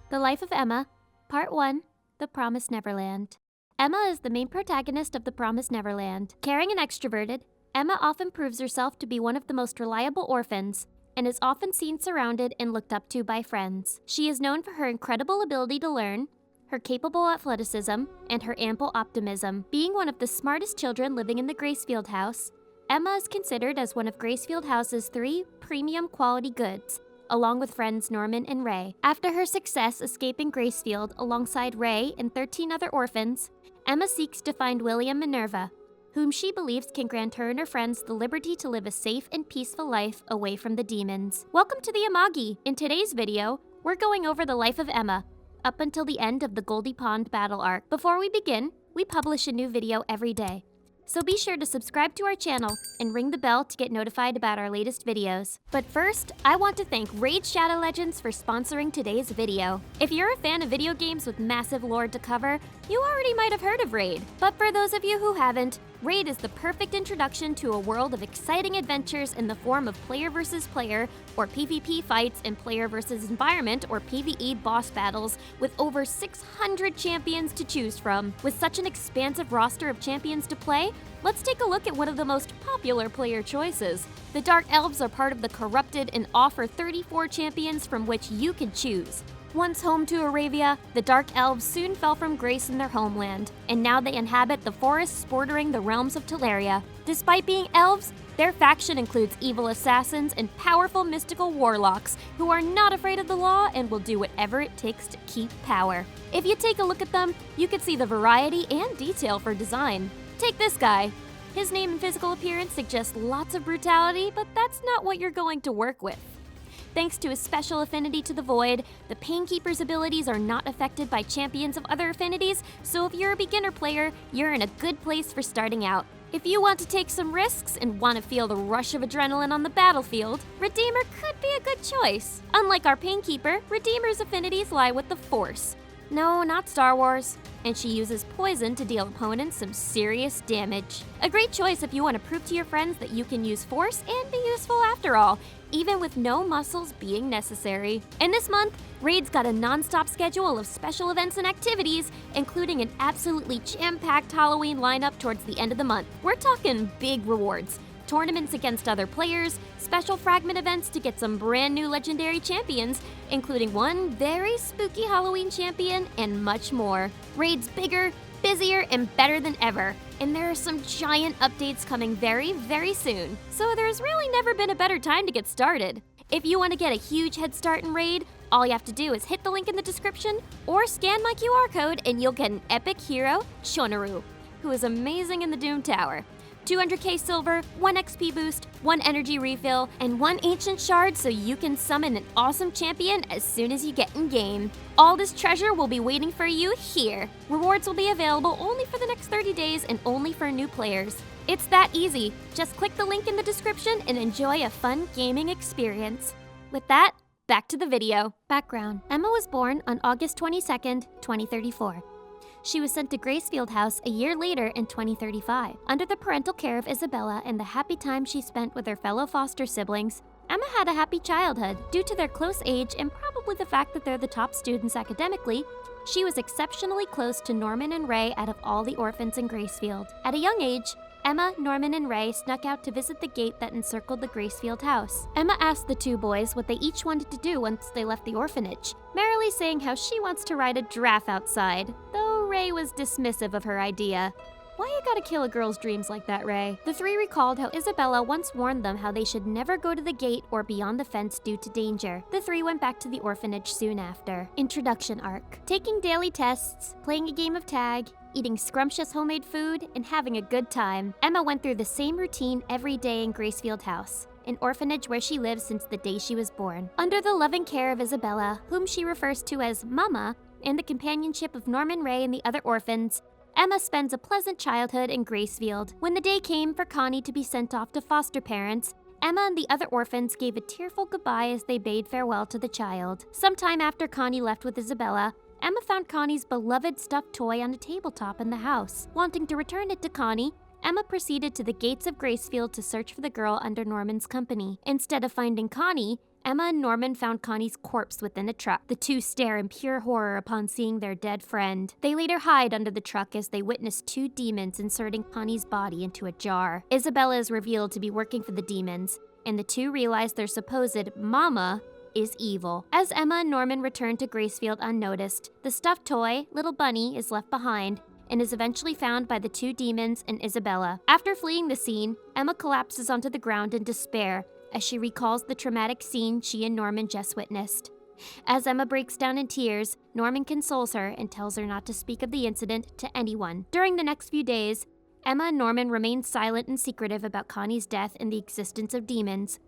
The Life of Emma, Part 1, The Promised Neverland. Emma is the main protagonist of The Promised Neverland. Caring and extroverted, Emma often proves herself to be one of the most reliable orphans and is often seen surrounded and looked up to by friends. She is known for her incredible ability to learn, her capable athleticism, and her ample optimism. Being one of the smartest children living in the Gracefield house, Emma is considered as one of Gracefield House's 3 premium quality goods, along with friends Norman and Ray. After her success escaping Gracefield alongside Ray and 13 other orphans, Emma seeks to find William Minerva, whom she believes can grant her and her friends the liberty to live a safe and peaceful life away from the demons. Welcome to the Amagi! In today's video, we're going over the life of Emma, up until the end of the Goldy Pond battle arc. Before we begin, we publish a new video every day, so be sure to subscribe to our channel and ring the bell to get notified about our latest videos. But first, I want to thank Raid Shadow Legends for sponsoring today's video. If you're a fan of video games with massive lore to cover, you already might have heard of Raid. But for those of you who haven't, Raid is the perfect introduction to a world of exciting adventures in the form of player versus player, or PvP fights, and player versus environment, or PvE boss battles, with over 600 champions to choose from. With such an expansive roster of champions to play, let's take a look at one of the most popular player choices. The Dark Elves are part of the Corrupted and offer 34 champions from which you can choose. Once home to Aravia, the Dark Elves soon fell from grace in their homeland, and now they inhabit the forests bordering the realms of Teleria. Despite being elves, their faction includes evil assassins and powerful mystical warlocks who are not afraid of the law and will do whatever it takes to keep power. If you take a look at them, you can see the variety and detail for design. Take this guy. His name and physical appearance suggest lots of brutality, but that's not what you're going to work with. Thanks to his special affinity to the Void, the Painkeeper's abilities are not affected by champions of other affinities, so if you're a beginner player, you're in a good place for starting out. If you want to take some risks and want to feel the rush of adrenaline on the battlefield, Redeemer could be a good choice. Unlike our Painkeeper, Redeemer's affinities lie with the Force. No, not Star Wars. And she uses poison to deal opponents some serious damage. A great choice if you want to prove to your friends that you can use Force and be useful after all, even with no muscles being necessary. And this month, Raid's got a non-stop schedule of special events and activities, including an absolutely jam-packed Halloween lineup towards the end of the month. We're talking big rewards, tournaments against other players, special fragment events to get some brand new legendary champions, including one very spooky Halloween champion, and much more. Raid's bigger, busier, and better than ever. And there are some giant updates coming very, very soon. So there's really never been a better time to get started. If you want to get a huge head start in Raid, all you have to do is hit the link in the description or scan my QR code and you'll get an epic hero, Shonaru, who is amazing in the Doom Tower. 200k silver, 1 XP boost, 1 energy refill, and 1 ancient shard so you can summon an awesome champion as soon as you get in game. All this treasure will be waiting for you here. Rewards will be available only for the next 30 days and only for new players. It's that easy. Just click the link in the description and enjoy a fun gaming experience. With that, back to the video. Background: Emma was born on August 22nd, 2034. She was sent to Gracefield House a year later in 2035. Under the parental care of Isabella and the happy time she spent with her fellow foster siblings, Emma had a happy childhood. Due to their close age and probably the fact that they're the top students academically, she was exceptionally close to Norman and Ray out of all the orphans in Gracefield. At a young age, Emma, Norman, and Ray snuck out to visit the gate that encircled the Gracefield house. Emma asked the 2 boys what they each wanted to do once they left the orphanage, merrily saying how she wants to ride a giraffe outside, though Ray was dismissive of her idea. Why you gotta kill a girl's dreams like that, Ray? The 3 recalled how Isabella once warned them how they should never go to the gate or beyond the fence due to danger. The 3 went back to the orphanage soon after. Introduction arc. Taking daily tests, playing a game of tag, eating scrumptious homemade food, and having a good time. Emma went through the same routine every day in Gracefield House, an orphanage where she lived since the day she was born. Under the loving care of Isabella, whom she refers to as Mama, and the companionship of Norman, Ray, and the other orphans, Emma spends a pleasant childhood in Gracefield. When the day came for Connie to be sent off to foster parents, Emma and the other orphans gave a tearful goodbye as they bade farewell to the child. Sometime after Connie left with Isabella, Emma found Connie's beloved stuffed toy on a tabletop in the house. Wanting to return it to Connie, Emma proceeded to the gates of Gracefield to search for the girl under Norman's company. Instead of finding Connie, Emma and Norman found Connie's corpse within a truck. The two stare in pure horror upon seeing their dead friend. They later hide under the truck as they witness two demons inserting Connie's body into a jar. Isabella is revealed to be working for the demons, and the two realize their supposed mama is evil. As Emma and Norman return to Gracefield unnoticed, the stuffed toy, Little Bunny, is left behind and is eventually found by the two demons and Isabella. After fleeing the scene, Emma collapses onto the ground in despair as she recalls the traumatic scene she and Norman just witnessed. As Emma breaks down in tears, Norman consoles her and tells her not to speak of the incident to anyone. During the next few days, Emma and Norman remain silent and secretive about Connie's death and the existence of demons.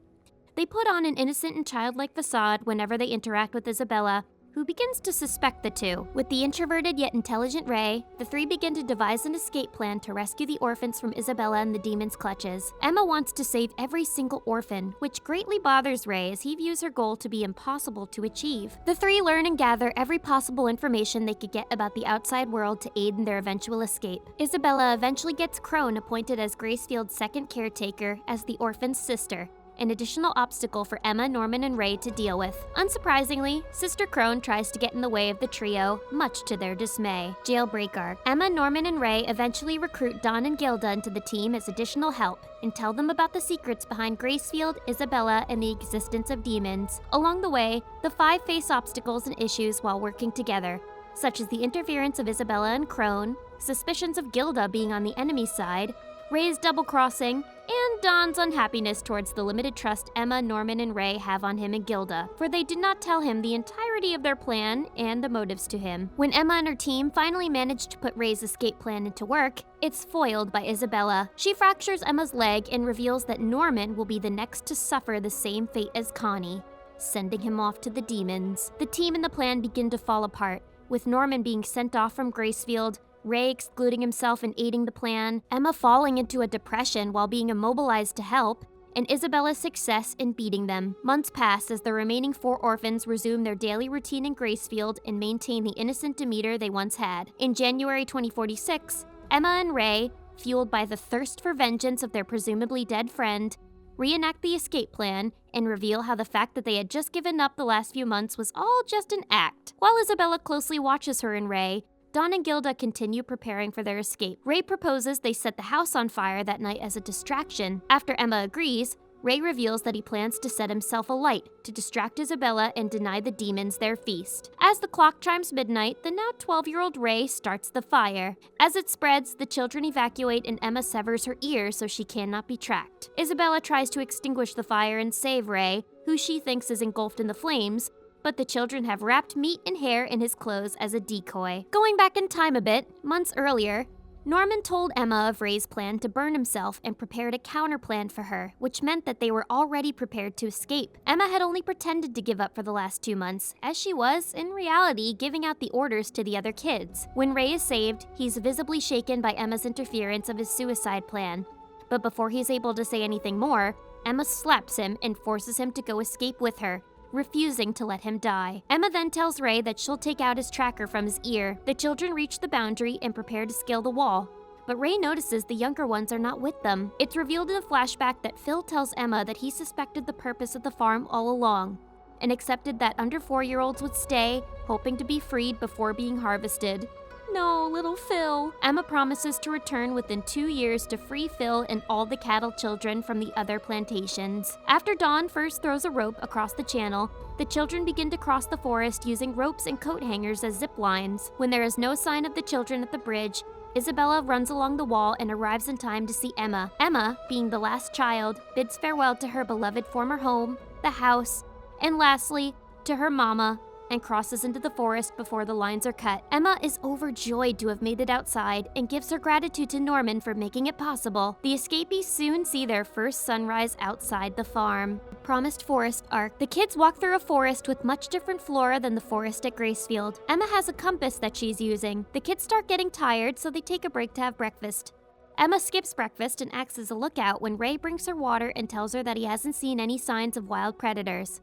They put on an innocent and childlike facade whenever they interact with Isabella, who begins to suspect the two. With the introverted yet intelligent Ray, the three begin to devise an escape plan to rescue the orphans from Isabella and the demons' clutches. Emma wants to save every single orphan, which greatly bothers Ray as he views her goal to be impossible to achieve. The three learn and gather every possible information they could get about the outside world to aid in their eventual escape. Isabella eventually gets Crone appointed as Gracefield's second caretaker as the orphan's sister, an additional obstacle for Emma, Norman, and Ray to deal with. Unsurprisingly, Sister Crone tries to get in the way of the trio, much to their dismay. Jailbreak Arc. Emma, Norman, and Ray eventually recruit Dawn and Gilda into the team as additional help and tell them about the secrets behind Gracefield, Isabella, and the existence of demons. Along the way, the five face obstacles and issues while working together, such as the interference of Isabella and Crone, suspicions of Gilda being on the enemy side, Ray's double-crossing, and Dawn's unhappiness towards the limited trust Emma, Norman, and Ray have on him and Gilda, for they did not tell him the entirety of their plan and the motives to him. When Emma and her team finally manage to put Ray's escape plan into work, it's foiled by Isabella. She fractures Emma's leg and reveals that Norman will be the next to suffer the same fate as Connie, sending him off to the demons. The team and the plan begin to fall apart, with Norman being sent off from Gracefield, Ray excluding himself and aiding the plan, Emma falling into a depression while being immobilized to help, and Isabella's success in beating them. Months pass as the remaining four orphans resume their daily routine in Gracefield and maintain the innocent demeanor they once had. In January 2046, Emma and Ray, fueled by the thirst for vengeance of their presumably dead friend, reenact the escape plan and reveal how the fact that they had just given up the last few months was all just an act. While Isabella closely watches her and Ray, Dawn and Gilda continue preparing for their escape. Ray proposes they set the house on fire that night as a distraction. After Emma agrees, Ray reveals that he plans to set himself alight to distract Isabella and deny the demons their feast. As the clock chimes midnight, the now 12-year-old Ray starts the fire. As it spreads, the children evacuate and Emma severs her ear so she cannot be tracked. Isabella tries to extinguish the fire and save Ray, who she thinks is engulfed in the flames, but the children have wrapped meat and hair in his clothes as a decoy. Going back in time a bit, months earlier, Norman told Emma of Ray's plan to burn himself and prepared a counterplan for her, which meant that they were already prepared to escape. Emma had only pretended to give up for the last 2 months, as she was, in reality, giving out the orders to the other kids. When Ray is saved, he's visibly shaken by Emma's interference of his suicide plan. But before he's able to say anything more, Emma slaps him and forces him to go escape with her, refusing to let him die. Emma then tells Ray that she'll take out his tracker from his ear. The children reach the boundary and prepare to scale the wall, but Ray notices the younger ones are not with them. It's revealed in a flashback that Phil tells Emma that he suspected the purpose of the farm all along, and accepted that under 4-year-olds would stay, hoping to be freed before being harvested. No, little Phil. Emma promises to return within 2 years to free Phil and all the cattle children from the other plantations. After Dawn first throws a rope across the channel, the children begin to cross the forest using ropes and coat hangers as zip lines. When there is no sign of the children at the bridge, Isabella runs along the wall and arrives in time to see Emma. Emma, being the last child, bids farewell to her beloved former home, the house, and lastly, to her mama, and crosses into the forest before the lines are cut. Emma is overjoyed to have made it outside and gives her gratitude to Norman for making it possible. The escapees soon see their first sunrise outside the farm. Promised Forest Arc. The kids walk through a forest with much different flora than the forest at Gracefield. Emma has a compass that she's using. The kids start getting tired, so they take a break to have breakfast. Emma skips breakfast and acts as a lookout when Ray brings her water and tells her that he hasn't seen any signs of wild predators.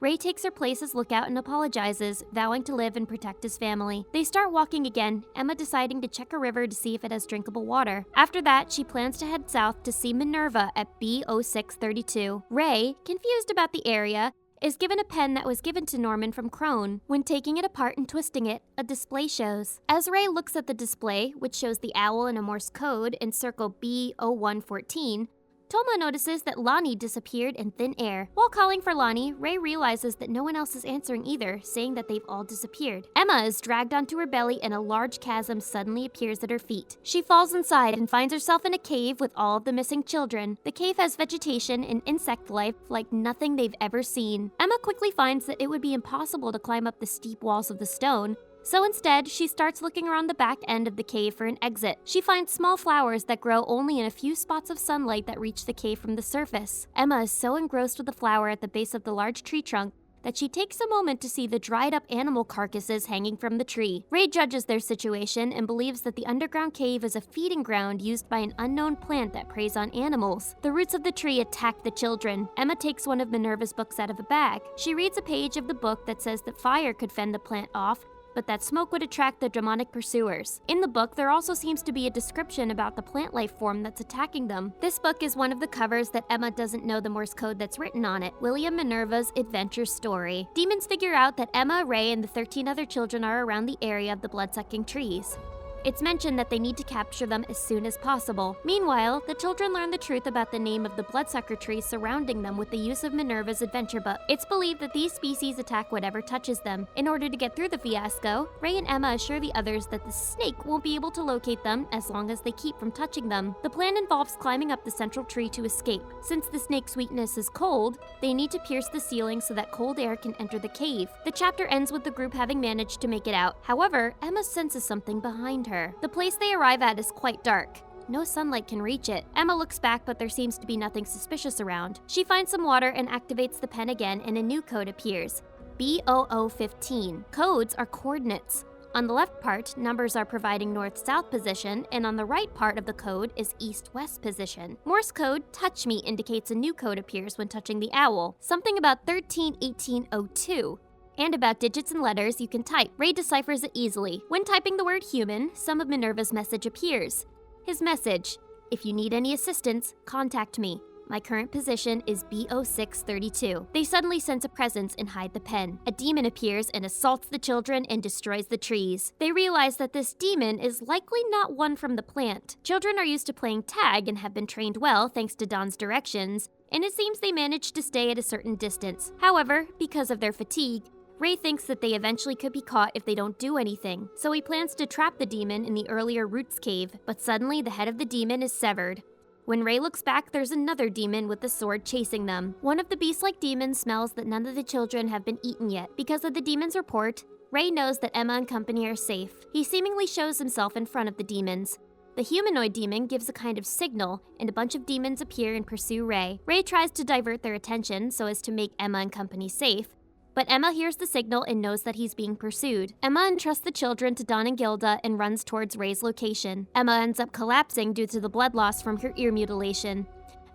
Ray takes her place as lookout and apologizes, vowing to live and protect his family. They start walking again, Emma deciding to check a river to see if it has drinkable water. After that, she plans to head south to see Minerva at B0632. Ray, confused about the area, is given a pen that was given to Norman from Crone. When taking it apart and twisting it, a display shows. As Ray looks at the display, which shows the owl in a Morse code in circle B0114, Toma notices that Lonnie disappeared in thin air. While calling for Lonnie, Ray realizes that no one else is answering either, saying that they've all disappeared. Emma is dragged onto her belly and a large chasm suddenly appears at her feet. She falls inside and finds herself in a cave with all of the missing children. The cave has vegetation and insect life like nothing they've ever seen. Emma quickly finds that it would be impossible to climb up the steep walls of the stone, so instead, she starts looking around the back end of the cave for an exit. She finds small flowers that grow only in a few spots of sunlight that reach the cave from the surface. Emma is so engrossed with the flower at the base of the large tree trunk that she takes a moment to see the dried-up animal carcasses hanging from the tree. Ray judges their situation and believes that the underground cave is a feeding ground used by an unknown plant that preys on animals. The roots of the tree attack the children. Emma takes one of Minerva's books out of a bag. She reads a page of the book that says that fire could fend the plant off, but that smoke would attract the demonic pursuers. In the book, there also seems to be a description about the plant life form that's attacking them. This book is one of the covers that Emma doesn't know the Morse code that's written on it, William Minerva's adventure story. Demons figure out that Emma, Ray, and the 13 other children are around the area of the blood-sucking trees. It's mentioned that they need to capture them as soon as possible. Meanwhile, the children learn the truth about the name of the bloodsucker trees surrounding them with the use of Minerva's adventure book. It's believed that these species attack whatever touches them. In order to get through the fiasco, Ray and Emma assure the others that the snake won't be able to locate them as long as they keep from touching them. The plan involves climbing up the central tree to escape. Since the snake's weakness is cold, they need to pierce the ceiling so that cold air can enter the cave. The chapter ends with the group having managed to make it out. However, Emma senses something behind her. The place they arrive at is quite dark. No sunlight can reach it. Emma looks back, but there seems to be nothing suspicious around. She finds some water and activates the pen again, and a new code appears. B0015. Codes are coordinates. On the left part, numbers are providing north-south position, and on the right part of the code is east-west position. Morse code touch me indicates a new code appears when touching the owl, something about 131802. And about digits and letters you can type. Ray deciphers it easily. When typing the word human, some of Minerva's message appears. His message: if you need any assistance, contact me. My current position is B0632. They suddenly sense a presence and hide the pen. A demon appears and assaults the children and destroys the trees. They realize that this demon is likely not one from the plant. Children are used to playing tag and have been trained well thanks to Don's directions, and it seems they managed to stay at a certain distance. However, because of their fatigue, Ray thinks that they eventually could be caught if they don't do anything, so he plans to trap the demon in the earlier Roots cave, but suddenly the head of the demon is severed. When Ray looks back, there's another demon with a sword chasing them. One of the beast-like demons smells that none of the children have been eaten yet. Because of the demon's report, Ray knows that Emma and company are safe. He seemingly shows himself in front of the demons. The humanoid demon gives a kind of signal, and a bunch of demons appear and pursue Ray. Ray tries to divert their attention so as to make Emma and company safe, but Emma hears the signal and knows that he's being pursued. Emma entrusts the children to Don and Gilda and runs towards Ray's location. Emma ends up collapsing due to the blood loss from her ear mutilation.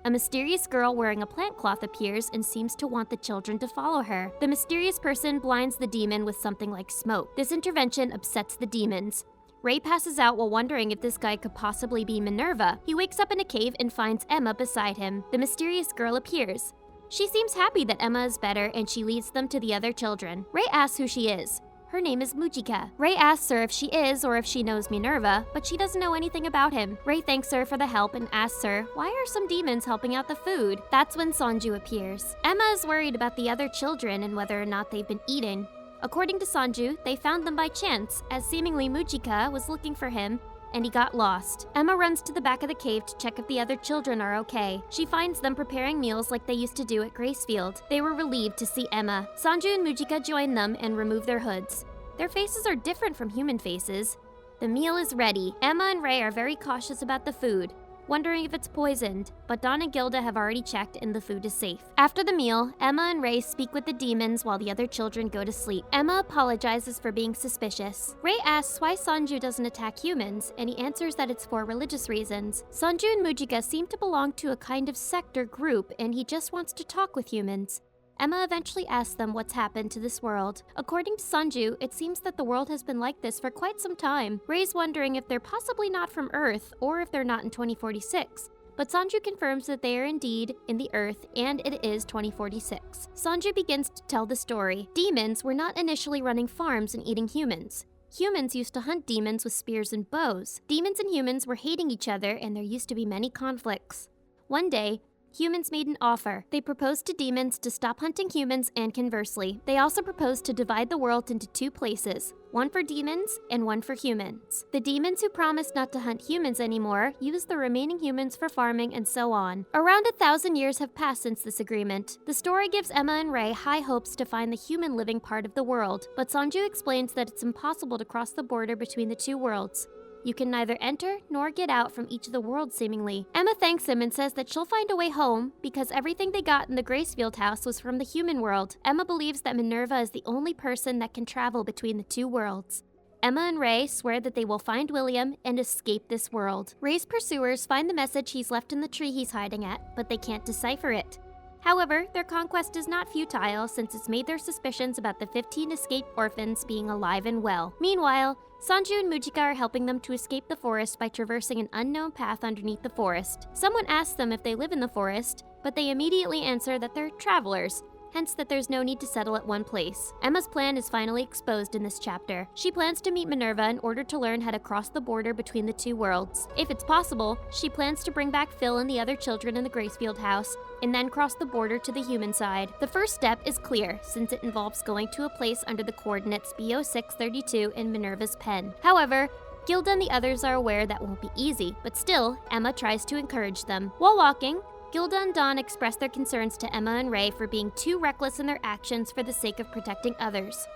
A mysterious girl wearing a plant cloth appears and seems to want the children to follow her. The mysterious person blinds the demon with something like smoke. This intervention upsets the demons. Ray passes out while wondering if this guy could possibly be Minerva. He wakes up in a cave and finds Emma beside him. The mysterious girl appears. She seems happy that Emma is better, and she leads them to the other children. Ray asks who she is. Her name is Mujika. Ray asks her if she is or if she knows Minerva, but she doesn't know anything about him. Ray thanks her for the help and asks her, why are some demons helping out the food? That's when Sanju appears. Emma is worried about the other children and whether or not they've been eaten. According to Sanju, they found them by chance, as seemingly Mujika was looking for him, and he got lost. Emma runs to the back of the cave to check if the other children are okay. She finds them preparing meals like they used to do at Gracefield. They were relieved to see Emma. Sanju and Mujika join them and remove their hoods. Their faces are different from human faces. The meal is ready. Emma and Ray are very cautious about the food, wondering if it's poisoned, but Don and Gilda have already checked and the food is safe. After the meal, Emma and Ray speak with the demons while the other children go to sleep. Emma apologizes for being suspicious. Ray asks why Sanju doesn't attack humans, and he answers that it's for religious reasons. Sanju and Mujika seem to belong to a kind of sect or group, and he just wants to talk with humans. Emma eventually asks them what's happened to this world. According to Sanju, it seems that the world has been like this for quite some time. Rei's wondering if they're possibly not from Earth, or if they're not in 2046. But Sanju confirms that they are indeed in the Earth, and it is 2046. Sanju begins to tell the story. Demons were not initially running farms and eating humans. Humans used to hunt demons with spears and bows. Demons and humans were hating each other, and there used to be many conflicts. One day, humans made an offer. They proposed to demons to stop hunting humans, and conversely. They also proposed to divide the world into two places, one for demons and one for humans. The demons who promised not to hunt humans anymore used the remaining humans for farming, and so on. Around 1,000 years have passed since this agreement. The story gives Emma and Rei high hopes to find the human living part of the world, but Sanju explains that it's impossible to cross the border between the two worlds. You can neither enter nor get out from each of the worlds, seemingly. Emma thanks him and says that she'll find a way home because everything they got in the Gracefield house was from the human world. Emma believes that Minerva is the only person that can travel between the two worlds. Emma and Rei swear that they will find William and escape this world. Rei's pursuers find the message he's left in the tree he's hiding at, but they can't decipher it. However, their conquest is not futile since it's made their suspicions about the 15 escaped orphans being alive and well. Meanwhile, Sanju and Mujika are helping them to escape the forest by traversing an unknown path underneath the forest. Someone asks them if they live in the forest, but they immediately answer that they're travelers, hence that there's no need to settle at one place. Emma's plan is finally exposed in this chapter. She plans to meet Minerva in order to learn how to cross the border between the two worlds. If it's possible, she plans to bring back Phil and the other children in the Gracefield house, and then cross the border to the human side. The first step is clear, since it involves going to a place under the coordinates B0632 in Minerva's pen. However, Gilda and the others are aware that won't be easy, but still, Emma tries to encourage them. While walking, Gilda and Dawn express their concerns to Emma and Rei for being too reckless in their actions for the sake of protecting others.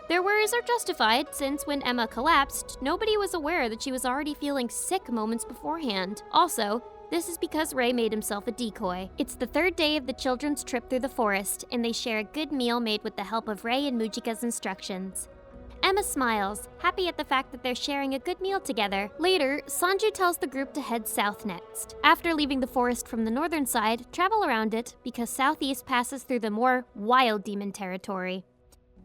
Their worries are justified, since when Emma collapsed, nobody was aware that she was already feeling sick moments beforehand. Also, this is because Rei made himself a decoy. It's the third day of the children's trip through the forest, and they share a good meal made with the help of Rei and Mujika's instructions. Emma smiles, happy at the fact that they're sharing a good meal together. Later, Sanju tells the group to head south next. After leaving the forest from the northern side, travel around it, because southeast passes through the more wild demon territory.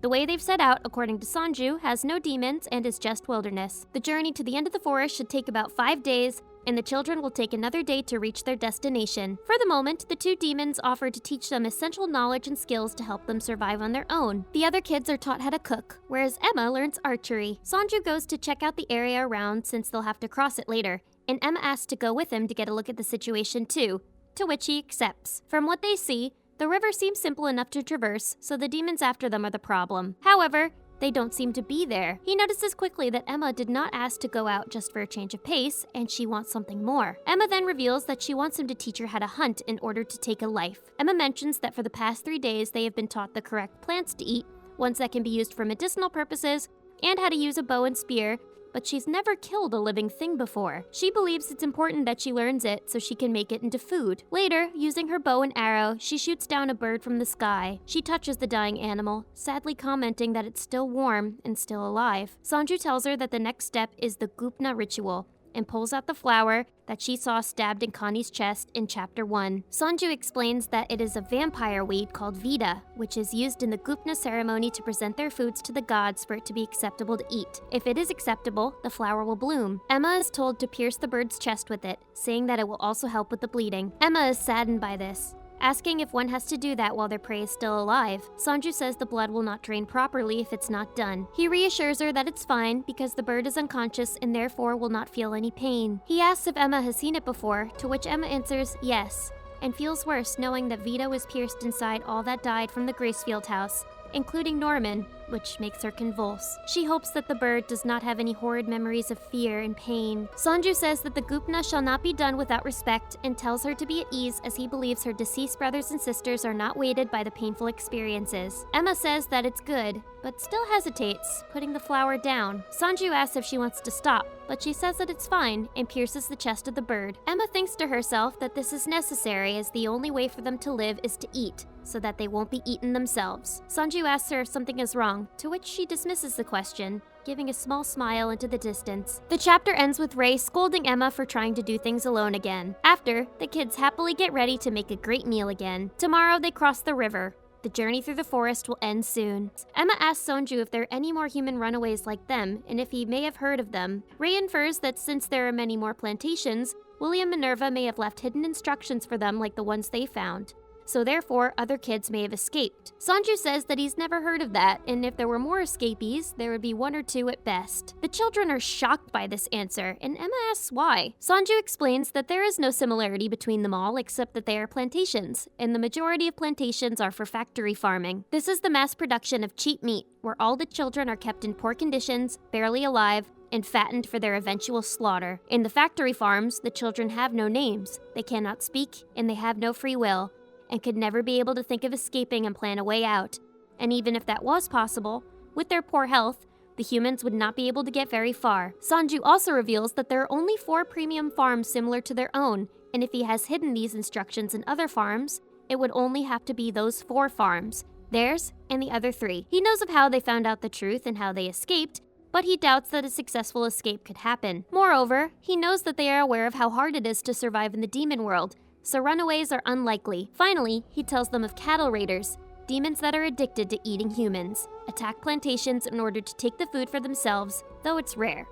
The way they've set out, according to Sanju, has no demons and is just wilderness. The journey to the end of the forest should take about 5 days, and the children will take another day to reach their destination. For the moment, the two demons offer to teach them essential knowledge and skills to help them survive on their own. The other kids are taught how to cook, whereas Emma learns archery. Sanju goes to check out the area around since they'll have to cross it later, and Emma asks to go with him to get a look at the situation too, to which he accepts. From what they see, the river seems simple enough to traverse, so the demons after them are the problem. However, they don't seem to be there. He notices quickly that Emma did not ask to go out just for a change of pace, and she wants something more. Emma then reveals that she wants him to teach her how to hunt in order to take a life. Emma mentions that for the past 3 days they have been taught the correct plants to eat, ones that can be used for medicinal purposes, and how to use a bow and spear, but she's never killed a living thing before. She believes it's important that she learns it so she can make it into food. Later, using her bow and arrow, she shoots down a bird from the sky. She touches the dying animal, sadly commenting that it's still warm and still alive. Sanju tells her that the next step is the Gupna ritual, and pulls out the flower that she saw stabbed in Connie's chest in Chapter 1. Sanju explains that it is a vampire weed called Vita, which is used in the Gupna ceremony to present their foods to the gods for it to be acceptable to eat. If it is acceptable, the flower will bloom. Emma is told to pierce the bird's chest with it, saying that it will also help with the bleeding. Emma is saddened by this, asking if one has to do that while their prey is still alive. Sanju says the blood will not drain properly if it's not done. He reassures her that it's fine because the bird is unconscious and therefore will not feel any pain. He asks if Emma has seen it before, to which Emma answers yes, and feels worse knowing that Vita was pierced inside all that died from the Gracefield house, including Norman, which makes her convulse. She hopes that the bird does not have any horrid memories of fear and pain. Sanju says that the Gupna shall not be done without respect and tells her to be at ease as he believes her deceased brothers and sisters are not weighted by the painful experiences. Emma says that it's good, but still hesitates, putting the flower down. Sanju asks if she wants to stop, but she says that it's fine and pierces the chest of the bird. Emma thinks to herself that this is necessary as the only way for them to live is to eat, so that they won't be eaten themselves. Sanju asks her if something is wrong, to which she dismisses the question, giving a small smile into the distance. The chapter ends with Rei scolding Emma for trying to do things alone again. After, the kids happily get ready to make a great meal again. Tomorrow they cross the river. the journey through the forest will end soon. Emma asks Sonju if there are any more human runaways like them, and if he may have heard of them. Ray infers that since there are many more plantations, William Minerva may have left hidden instructions for them like the ones they found. So therefore, other kids may have escaped. Sonju says that he's never heard of that, and if there were more escapees, there would be 1 or 2 at best. The children are shocked by this answer, and Emma asks why. Sonju explains that there is no similarity between them all except that they are plantations, and the majority of plantations are for factory farming. This is the mass production of cheap meat, where all the children are kept in poor conditions, barely alive, and fattened for their eventual slaughter. In the factory farms, the children have no names, they cannot speak, and they have no free will, and could never be able to think of escaping and plan a way out. And even if that was possible, with their poor health, the humans would not be able to get very far. Sonju also reveals that there are only 4 premium farms similar to their own, and if he has hidden these instructions in other farms, it would only have to be those 4 farms, theirs and the other 3. He knows of how they found out the truth and how they escaped, but he doubts that a successful escape could happen. Moreover, he knows that they are aware of how hard it is to survive in the demon world, so runaways are unlikely. Finally, he tells them of cattle raiders, demons that are addicted to eating humans, attack plantations in order to take the food for themselves, though it's rare.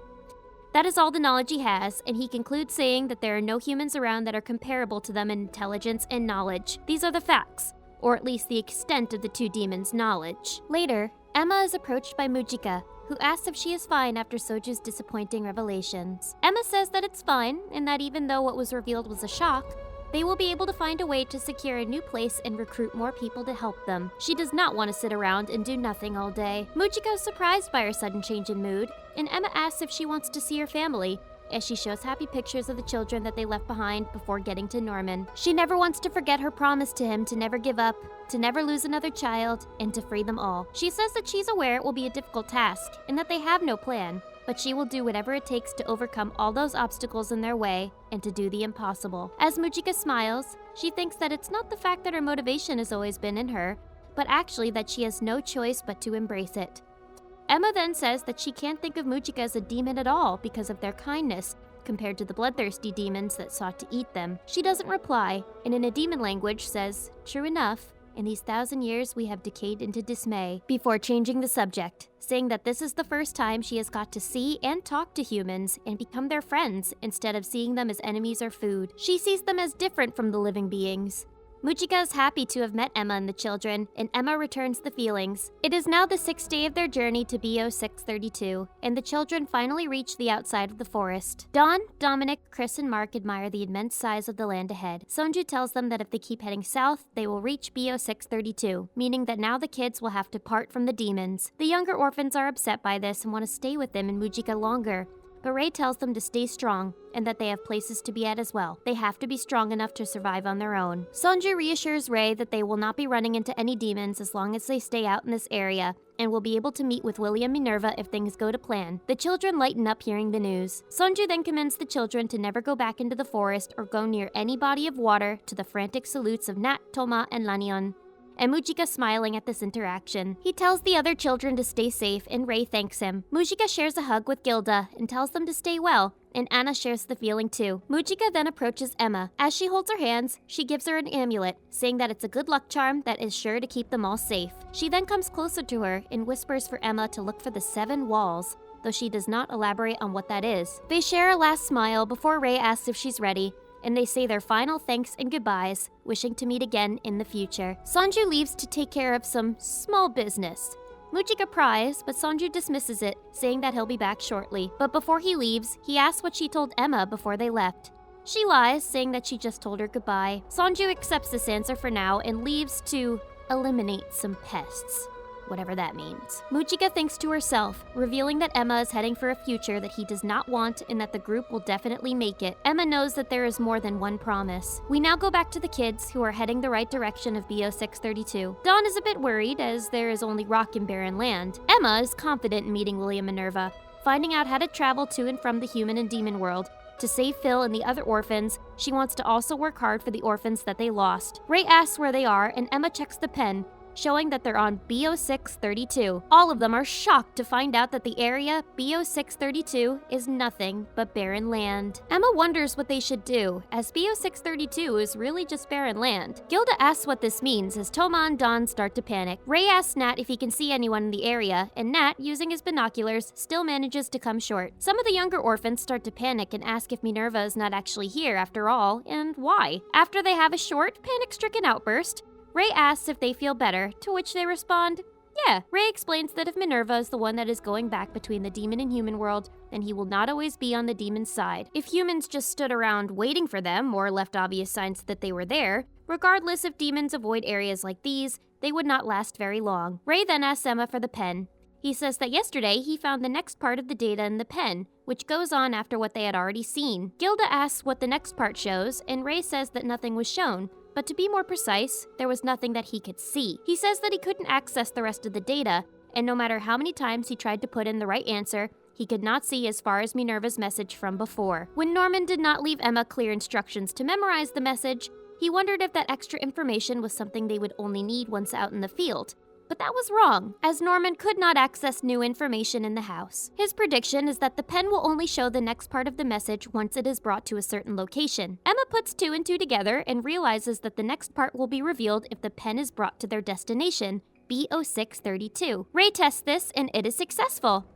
That is all the knowledge he has, and he concludes saying that there are no humans around that are comparable to them in intelligence and knowledge. These are the facts, or at least the extent of the 2 demons' knowledge. Later, Emma is approached by Mujika, who asks if she is fine after Soju's disappointing revelations. Emma says that it's fine, and that even though what was revealed was a shock, they will be able to find a way to secure a new place and recruit more people to help them. She does not want to sit around and do nothing all day. Mujika is surprised by her sudden change in mood, and Emma asks if she wants to see her family, as she shows happy pictures of the children that they left behind before getting to Norman. She never wants to forget her promise to him to never give up, to never lose another child, and to free them all. She says that she's aware it will be a difficult task, and that they have no plan, but she will do whatever it takes to overcome all those obstacles in their way and to do the impossible. As Mujika smiles, she thinks that it's not the fact that her motivation has always been in her, but actually that she has no choice but to embrace it. Emma then says that she can't think of Mujika as a demon at all because of their kindness, compared to the bloodthirsty demons that sought to eat them. She doesn't reply, and in a demon language says, "True enough, in these 1,000 years we have decayed into dismay," before changing the subject, saying that this is the first time she has got to see and talk to humans and become their friends instead of seeing them as enemies or food. She sees them as different from the living beings. Mujika is happy to have met Emma and the children, and Emma returns the feelings. It is now the 6th day of their journey to BO 632, and the children finally reach the outside of the forest. Dawn, Dominic, Chris, and Mark admire the immense size of the land ahead. Sonju tells them that if they keep heading south, they will reach BO 632, meaning that now the kids will have to part from the demons. The younger orphans are upset by this and want to stay with them and Mujika longer, but Ray tells them to stay strong and that they have places to be at as well. They have to be strong enough to survive on their own. Sonju reassures Ray that they will not be running into any demons as long as they stay out in this area and will be able to meet with William Minerva if things go to plan. The children lighten up hearing the news. Sonju then commends the children to never go back into the forest or go near any body of water to the frantic salutes of Nat, Toma, and Lanyon, and Mujika smiling at this interaction. He tells the other children to stay safe, and Ray thanks him. Mujika shares a hug with Gilda and tells them to stay well, and Anna shares the feeling too. Mujika then approaches Emma. As she holds her hands, she gives her an amulet, saying that it's a good luck charm that is sure to keep them all safe. She then comes closer to her and whispers for Emma to look for the 7 walls, though she does not elaborate on what that is. They share a last smile before Ray asks if she's ready, and they say their final thanks and goodbyes, wishing to meet again in the future. Sonju leaves to take care of some small business. Mujika pries, but Sonju dismisses it, saying that he'll be back shortly. But before he leaves, he asks what she told Emma before they left. She lies, saying that she just told her goodbye. Sonju accepts this answer for now and leaves to eliminate some pests, whatever that means. Mujika thinks to herself, revealing that Emma is heading for a future that he does not want and that the group will definitely make it. Emma knows that there is more than one promise. We now go back to the kids, who are heading the right direction of BO 632. Dawn is a bit worried, as there is only rock and barren land. Emma is confident in meeting William Minerva, finding out how to travel to and from the human and demon world. To save Phil and the other orphans, she wants to also work hard for the orphans that they lost. Ray asks where they are, and Emma checks the pen, showing that they're on BO632. All of them are shocked to find out that the area BO632 is nothing but barren land. Emma wonders what they should do, as BO632 is really just barren land. Gilda asks what this means as Toma and Don start to panic. Ray asks Nat if he can see anyone in the area, and Nat, using his binoculars, still manages to come short. Some of the younger orphans start to panic and ask if Minerva is not actually here after all, and why. After they have a short, panic-stricken outburst, Ray asks if they feel better, to which they respond, yeah. Ray explains that if Minerva is the one that is going back between the demon and human world, then he will not always be on the demon's side. If humans just stood around waiting for them or left obvious signs that they were there, regardless if demons avoid areas like these, they would not last very long. Ray then asks Emma for the pen. He says that yesterday he found the next part of the data in the pen, which goes on after what they had already seen. Gilda asks what the next part shows, and Ray says that nothing was shown. But to be more precise, there was nothing that he could see. He says that he couldn't access the rest of the data, and no matter how many times he tried to put in the right answer, he could not see as far as Minerva's message from before. When Norman did not leave Emma clear instructions to memorize the message, he wondered if that extra information was something they would only need once out in the field. But that was wrong, as Norman could not access new information in the house. His prediction is that the pen will only show the next part of the message once it is brought to a certain location. Emma puts 2 and 2 together and realizes that the next part will be revealed if the pen is brought to their destination, BO632. Ray tests this and it is successful.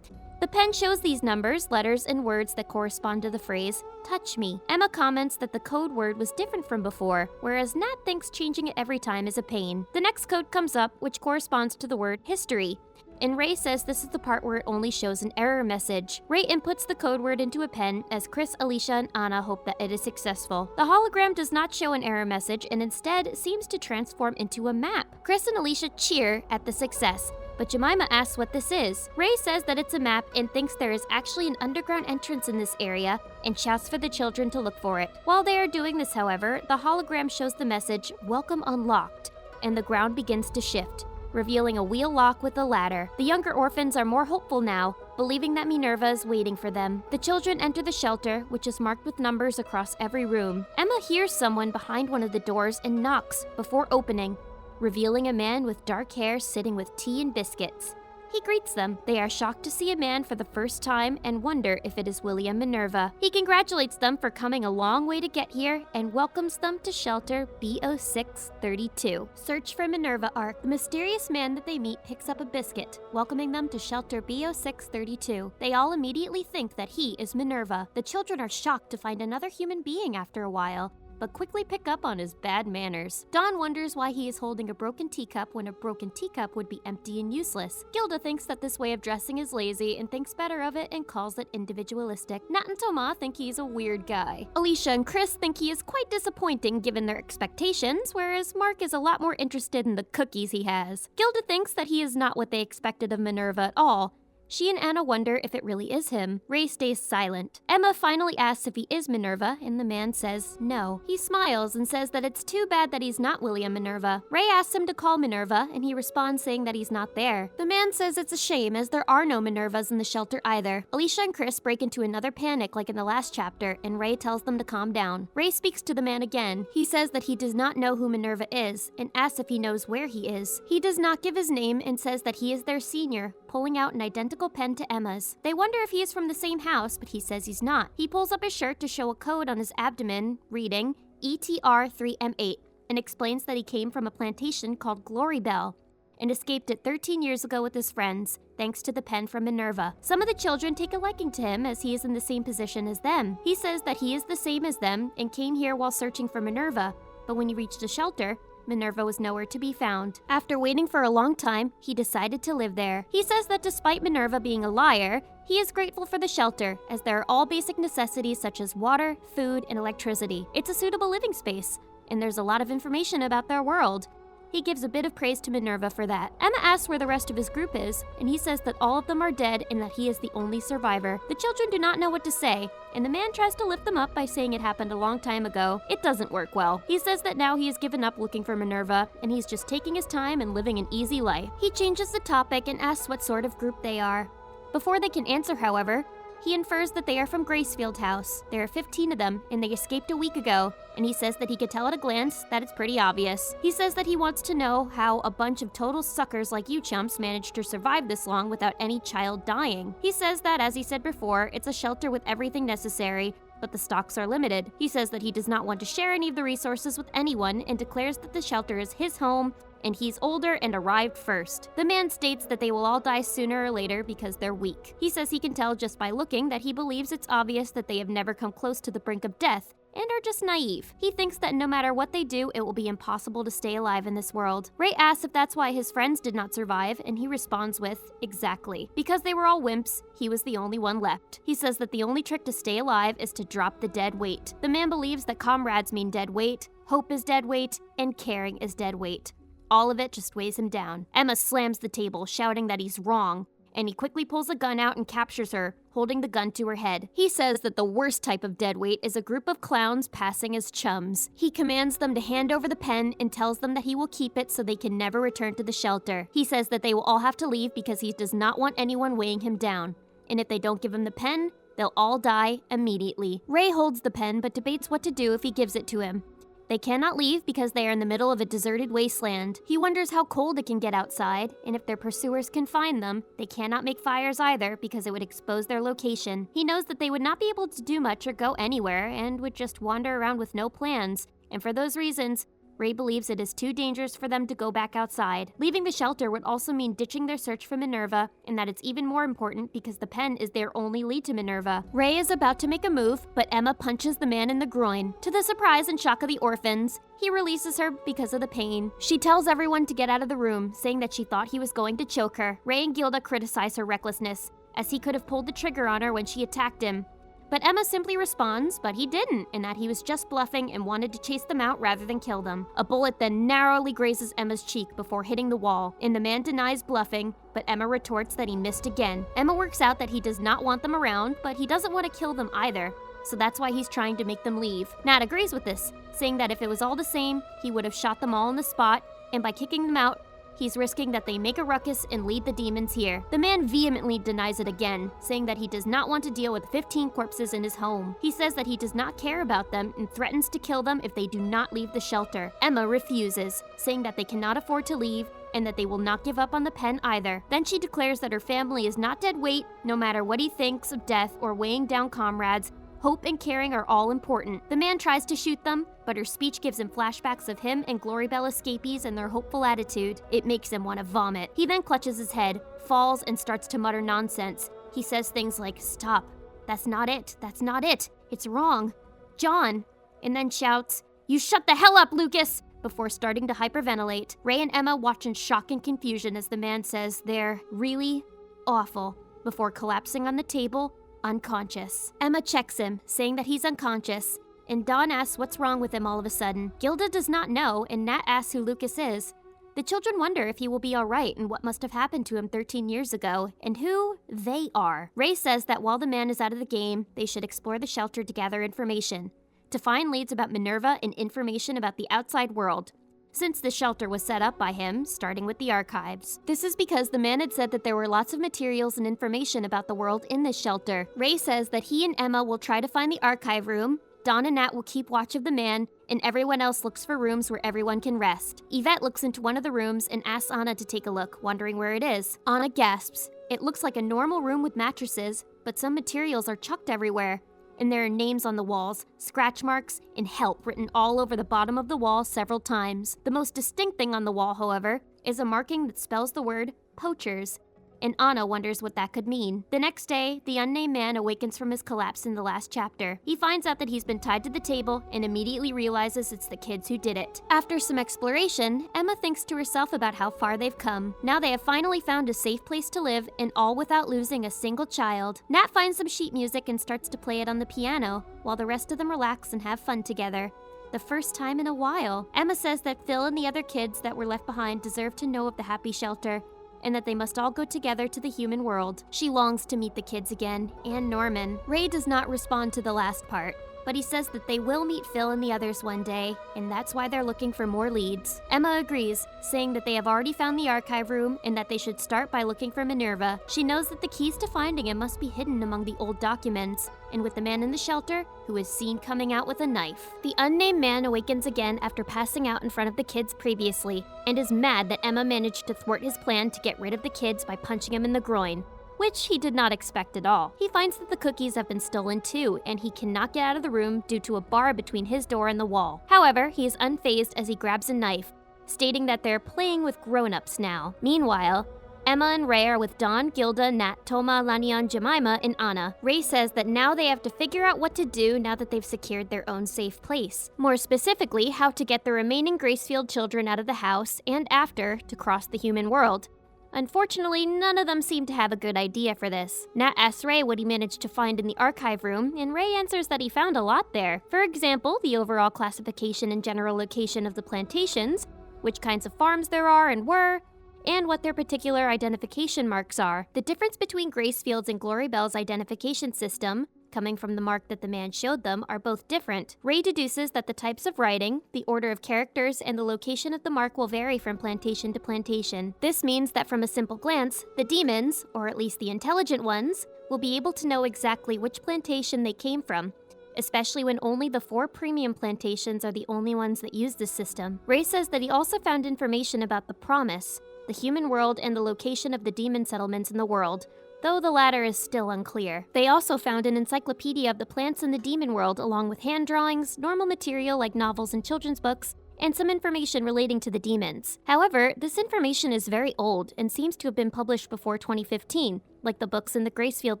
The pen shows these numbers, letters, and words that correspond to the phrase, touch me. Emma comments that the code word was different from before, whereas Nat thinks changing it every time is a pain. The next code comes up, which corresponds to the word history. And Ray says this is the part where it only shows an error message. Ray inputs the code word into a pen as Chris, Alicia, and Anna hope that it is successful. The hologram does not show an error message and instead seems to transform into a map. Chris and Alicia cheer at the success, but Jemima asks what this is. Ray says that it's a map and thinks there is actually an underground entrance in this area and shouts for the children to look for it. While they are doing this, however, the hologram shows the message, welcome unlocked, and the ground begins to shift, revealing a wheel lock with a ladder. The younger orphans are more hopeful now, believing that Minerva is waiting for them. The children enter the shelter, which is marked with numbers across every room. Emma hears someone behind one of the doors and knocks before opening, revealing a man with dark hair sitting with tea and biscuits. He greets them. They are shocked to see a man for the first time and wonder if it is William Minerva. He congratulates them for coming a long way to get here and welcomes them to shelter BO632. Search for Minerva Arc. The mysterious man that they meet picks up a biscuit, welcoming them to shelter BO632. They all immediately think that he is Minerva. The children are shocked to find another human being after a while, but quickly pick up on his bad manners. Don wonders why he is holding a broken teacup when a broken teacup would be empty and useless. Gilda thinks that this way of dressing is lazy and thinks better of it and calls it individualistic. Nat and Toma think he's a weird guy. Alicia and Chris think he is quite disappointing given their expectations, whereas Mark is a lot more interested in the cookies he has. Gilda thinks that he is not what they expected of Minerva at all. She and Anna wonder if it really is him. Ray stays silent. Emma finally asks if he is Minerva, and the man says no. He smiles and says that it's too bad that he's not William Minerva. Ray asks him to call Minerva, and he responds saying that he's not there. The man says it's a shame as there are no Minervas in the shelter either. Alicia and Chris break into another panic like in the last chapter, and Ray tells them to calm down. Ray speaks to the man again. He says that he does not know who Minerva is, and asks if he knows where he is. He does not give his name and says that he is their senior, pulling out an identical pen to Emma's. They wonder if he is from the same house, but he says he's not. He pulls up his shirt to show a code on his abdomen, reading ETR3M8, and explains that he came from a plantation called Glory Bell and escaped it 13 years ago with his friends, thanks to the pen from Minerva. Some of the children take a liking to him as he is in the same position as them. He says that he is the same as them and came here while searching for Minerva, but when he reached the shelter, Minerva was nowhere to be found. After waiting for a long time, he decided to live there. He says that despite Minerva being a liar, he is grateful for the shelter, as there are all basic necessities such as water, food, and electricity. It's a suitable living space, and there's a lot of information about their world. He gives a bit of praise to Minerva for that. Emma asks where the rest of his group is, and he says that all of them are dead and that he is the only survivor. The children do not know what to say, and the man tries to lift them up by saying it happened a long time ago. It doesn't work well. He says that now he has given up looking for Minerva, and he's just taking his time and living an easy life. He changes the topic and asks what sort of group they are. Before they can answer, however, He infers that they are from Gracefield House. There are 15 of them, and they escaped a week ago, and he says that he could tell at a glance that it's pretty obvious. He says that he wants to know how a bunch of total suckers like you chumps managed to survive this long without any child dying. He says that, as he said before, it's a shelter with everything necessary, but the stocks are limited. He says that he does not want to share any of the resources with anyone and declares that the shelter is his home and he's older and arrived first. The man states that they will all die sooner or later because they're weak. He says he can tell just by looking that he believes it's obvious that they have never come close to the brink of death and are just naive. He thinks that no matter what they do, it will be impossible to stay alive in this world. Ray asks if that's why his friends did not survive, and he responds with, exactly. Because they were all wimps, he was the only one left. He says that the only trick to stay alive is to drop the dead weight. The man believes that comrades mean dead weight, hope is dead weight, and caring is dead weight. All of it just weighs him down. Emma slams the table, shouting that he's wrong, and he quickly pulls a gun out and captures her, holding the gun to her head. He says that the worst type of dead weight is a group of clowns passing as chums. He commands them to hand over the pen and tells them that he will keep it so they can never return to the shelter. He says that they will all have to leave because he does not want anyone weighing him down. And if they don't give him the pen, they'll all die immediately. Ray holds the pen but debates what to do if he gives it to him. They cannot leave because they are in the middle of a deserted wasteland. He wonders how cold it can get outside, and if their pursuers can find them, they cannot make fires either because it would expose their location. He knows that they would not be able to do much or go anywhere and would just wander around with no plans, and for those reasons, Ray believes it is too dangerous for them to go back outside. Leaving the shelter would also mean ditching their search for Minerva, and that it's even more important because the pen is their only lead to Minerva. Ray is about to make a move, but Emma punches the man in the groin. To the surprise and shock of the orphans, he releases her because of the pain. She tells everyone to get out of the room, saying that she thought he was going to choke her. Ray and Gilda criticize her recklessness, as he could have pulled the trigger on her when she attacked him. But Emma simply responds, but he didn't, and that he was just bluffing and wanted to chase them out rather than kill them. A bullet then narrowly grazes Emma's cheek before hitting the wall, and the man denies bluffing, but Emma retorts that he missed again. Emma works out that he does not want them around, but he doesn't want to kill them either, so that's why he's trying to make them leave. Nat agrees with this, saying that if it was all the same, he would have shot them all on the spot, and by kicking them out, he's risking that they make a ruckus and lead the demons here. The man vehemently denies it again, saying that he does not want to deal with 15 corpses in his home. He says that he does not care about them and threatens to kill them if they do not leave the shelter. Emma refuses, saying that they cannot afford to leave and that they will not give up on the pen either. Then she declares that her family is not dead weight, no matter what he thinks of death or weighing down comrades. Hope and caring are all important. The man tries to shoot them, but her speech gives him flashbacks of him and Glorybell escapees and their hopeful attitude. It makes him want to vomit. He then clutches his head, falls, and starts to mutter nonsense. He says things like, "Stop. That's not it. That's not it. It's wrong. John." And then shouts, "You shut the hell up, Lucas!" before starting to hyperventilate. Ray and Emma watch in shock and confusion as the man says they're really awful before collapsing on the table, unconscious. Emma checks him, saying that he's unconscious, and Dawn asks what's wrong with him all of a sudden. Gilda does not know, and Nat asks who Lucas is. The children wonder if he will be alright and what must have happened to him 13 years ago, and who they are. Ray says that while the man is out of the game, they should explore the shelter to gather information, to find leads about Minerva and information about the outside world, since the shelter was set up by him, starting with the archives. This is because the man had said that there were lots of materials and information about the world in this shelter. Ray says that he and Emma will try to find the archive room, Dawn and Nat will keep watch of the man, and everyone else looks for rooms where everyone can rest. Yvette looks into one of the rooms and asks Anna to take a look, wondering where it is. Anna gasps. It looks like a normal room with mattresses, but some materials are chucked everywhere. And there are names on the walls, scratch marks, and help written all over the bottom of the wall several times. The most distinct thing on the wall, however, is a marking that spells the word poachers, and Anna wonders what that could mean. The next day, the unnamed man awakens from his collapse in the last chapter. He finds out that he's been tied to the table and immediately realizes it's the kids who did it. After some exploration, Emma thinks to herself about how far they've come. Now they have finally found a safe place to live, and all without losing a single child. Nat finds some sheet music and starts to play it on the piano, while the rest of them relax and have fun together. The first time in a while. Emma says that Phil and the other kids that were left behind deserve to know of the happy shelter, and that they must all go together to the human world. She longs to meet the kids again, and Norman. Ray does not respond to the last part. but he says that they will meet Phil and the others one day, and that's why they're looking for more leads. Emma agrees, saying that they have already found the archive room and that they should start by looking for Minerva. She knows that the keys to finding him must be hidden among the old documents, and with the man in the shelter, who is seen coming out with a knife. The unnamed man awakens again after passing out in front of the kids previously, and is mad that Emma managed to thwart his plan to get rid of the kids by punching him in the groin, which he did not expect at all. He finds that the cookies have been stolen too, and he cannot get out of the room due to a bar between his door and the wall. However, he is unfazed as he grabs a knife, stating that they're playing with grown-ups now. Meanwhile, Emma and Ray are with Dawn, Gilda, Nat, Toma, Lanian, Jemima, and Anna. Ray says that now they have to figure out what to do now that they've secured their own safe place. More specifically, how to get the remaining Gracefield children out of the house and after to cross the human world. Unfortunately, none of them seem to have a good idea for this. Nat asks Ray what he managed to find in the archive room, and Ray answers that he found a lot there. For example, the overall classification and general location of the plantations, which kinds of farms there are and were, and what their particular identification marks are. The difference between Gracefield's and Glorybell's identification system, coming from the mark that the man showed them, are both different. Ray deduces that the types of writing, the order of characters, and the location of the mark will vary from plantation to plantation. This means that from a simple glance, the demons, or at least the intelligent ones, will be able to know exactly which plantation they came from, especially when only the 4 premium plantations are the only ones that use this system. Ray says that he also found information about the Promise, the human world, and the location of the demon settlements in the world, though the latter is still unclear. They also found an encyclopedia of the plants in the demon world along with hand drawings, normal material like novels and children's books, and some information relating to the demons. However, this information is very old and seems to have been published before 2015, like the books in the Gracefield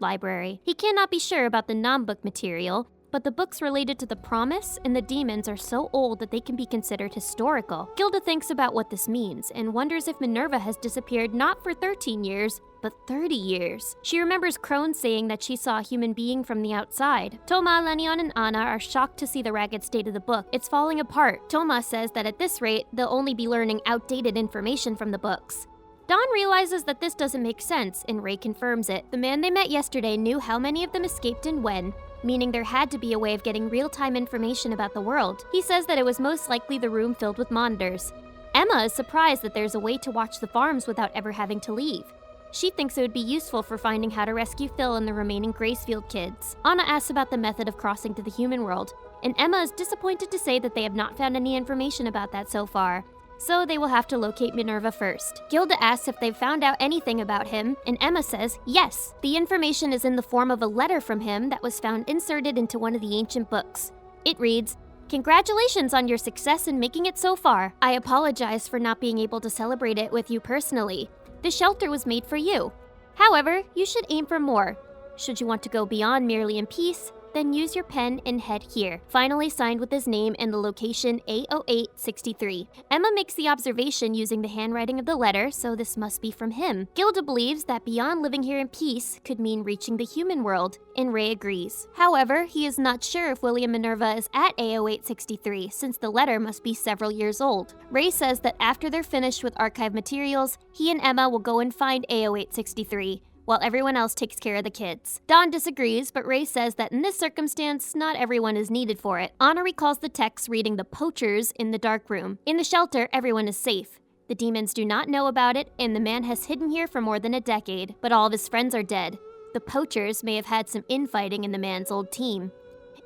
library. He cannot be sure about the non-book material, but the books related to the Promise and the demons are so old that they can be considered historical. Gilda thinks about what this means and wonders if Minerva has disappeared not for 13 years, but 30 years. She remembers Crone saying that she saw a human being from the outside. Toma, Lanian, and Anna are shocked to see the ragged state of the book. It's falling apart. Toma says that at this rate, they'll only be learning outdated information from the books. Dawn realizes that this doesn't make sense, and Ray confirms it. The man they met yesterday knew how many of them escaped and when, meaning there had to be a way of getting real-time information about the world. He says that it was most likely the room filled with monitors. Emma is surprised that there's a way to watch the farms without ever having to leave. She thinks it would be useful for finding how to rescue Phil and the remaining Gracefield kids. Anna asks about the method of crossing to the human world, and Emma is disappointed to say that they have not found any information about that so far, so they will have to locate Minerva first. Gilda asks if they've found out anything about him, and Emma says yes. The information is in the form of a letter from him that was found inserted into one of the ancient books. It reads, "Congratulations on your success in making it so far. I apologize for not being able to celebrate it with you personally. The shelter was made for you. However, you should aim for more. Should you want to go beyond merely in peace, then use your pen and head here." Finally signed with his name and the location A0863. Emma makes the observation using the handwriting of the letter, so this must be from him. Gilda believes that beyond living here in peace could mean reaching the human world, and Ray agrees. However, he is not sure if William Minerva is at A0863, since the letter must be several years old. Ray says that after they're finished with archive materials, he and Emma will go and find A0863, while everyone else takes care of the kids. Dawn disagrees, but Ray says that in this circumstance, not everyone is needed for it. Anna recalls the text reading the poachers in the dark room. In the shelter, everyone is safe. The demons do not know about it, and the man has hidden here for more than a decade, but all of his friends are dead. The poachers may have had some infighting in the man's old team.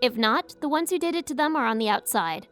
If not, the ones who did it to them are on the outside.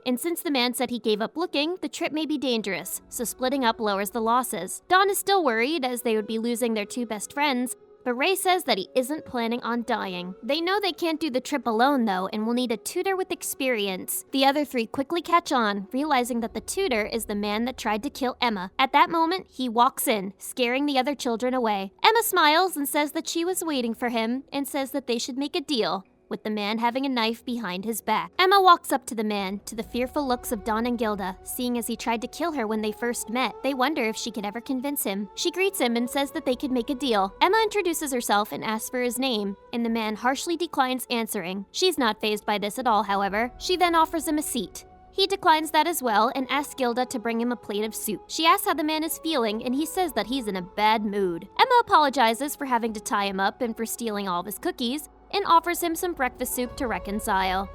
And since the man said he gave up looking, the trip may be dangerous, so splitting up lowers the losses. Dawn is still worried, as they would be losing their 2 best friends, but Ray says that he isn't planning on dying. They know they can't do the trip alone though, and will need a tutor with experience. The other 3 quickly catch on, realizing that the tutor is the man that tried to kill Emma. At that moment, he walks in, scaring the other children away. Emma smiles and says that she was waiting for him, and says that they should make a deal, with the man having a knife behind his back. Emma walks up to the man, to the fearful looks of Dawn and Gilda, seeing as he tried to kill her when they first met. They wonder if she could ever convince him. She greets him and says that they could make a deal. Emma introduces herself and asks for his name, and the man harshly declines answering. She's not fazed by this at all, however. She then offers him a seat. He declines that as well and asks Gilda to bring him a plate of soup. She asks how the man is feeling, and he says that he's in a bad mood. Emma apologizes for having to tie him up and for stealing all of his cookies, and offers him some breakfast soup to reconcile.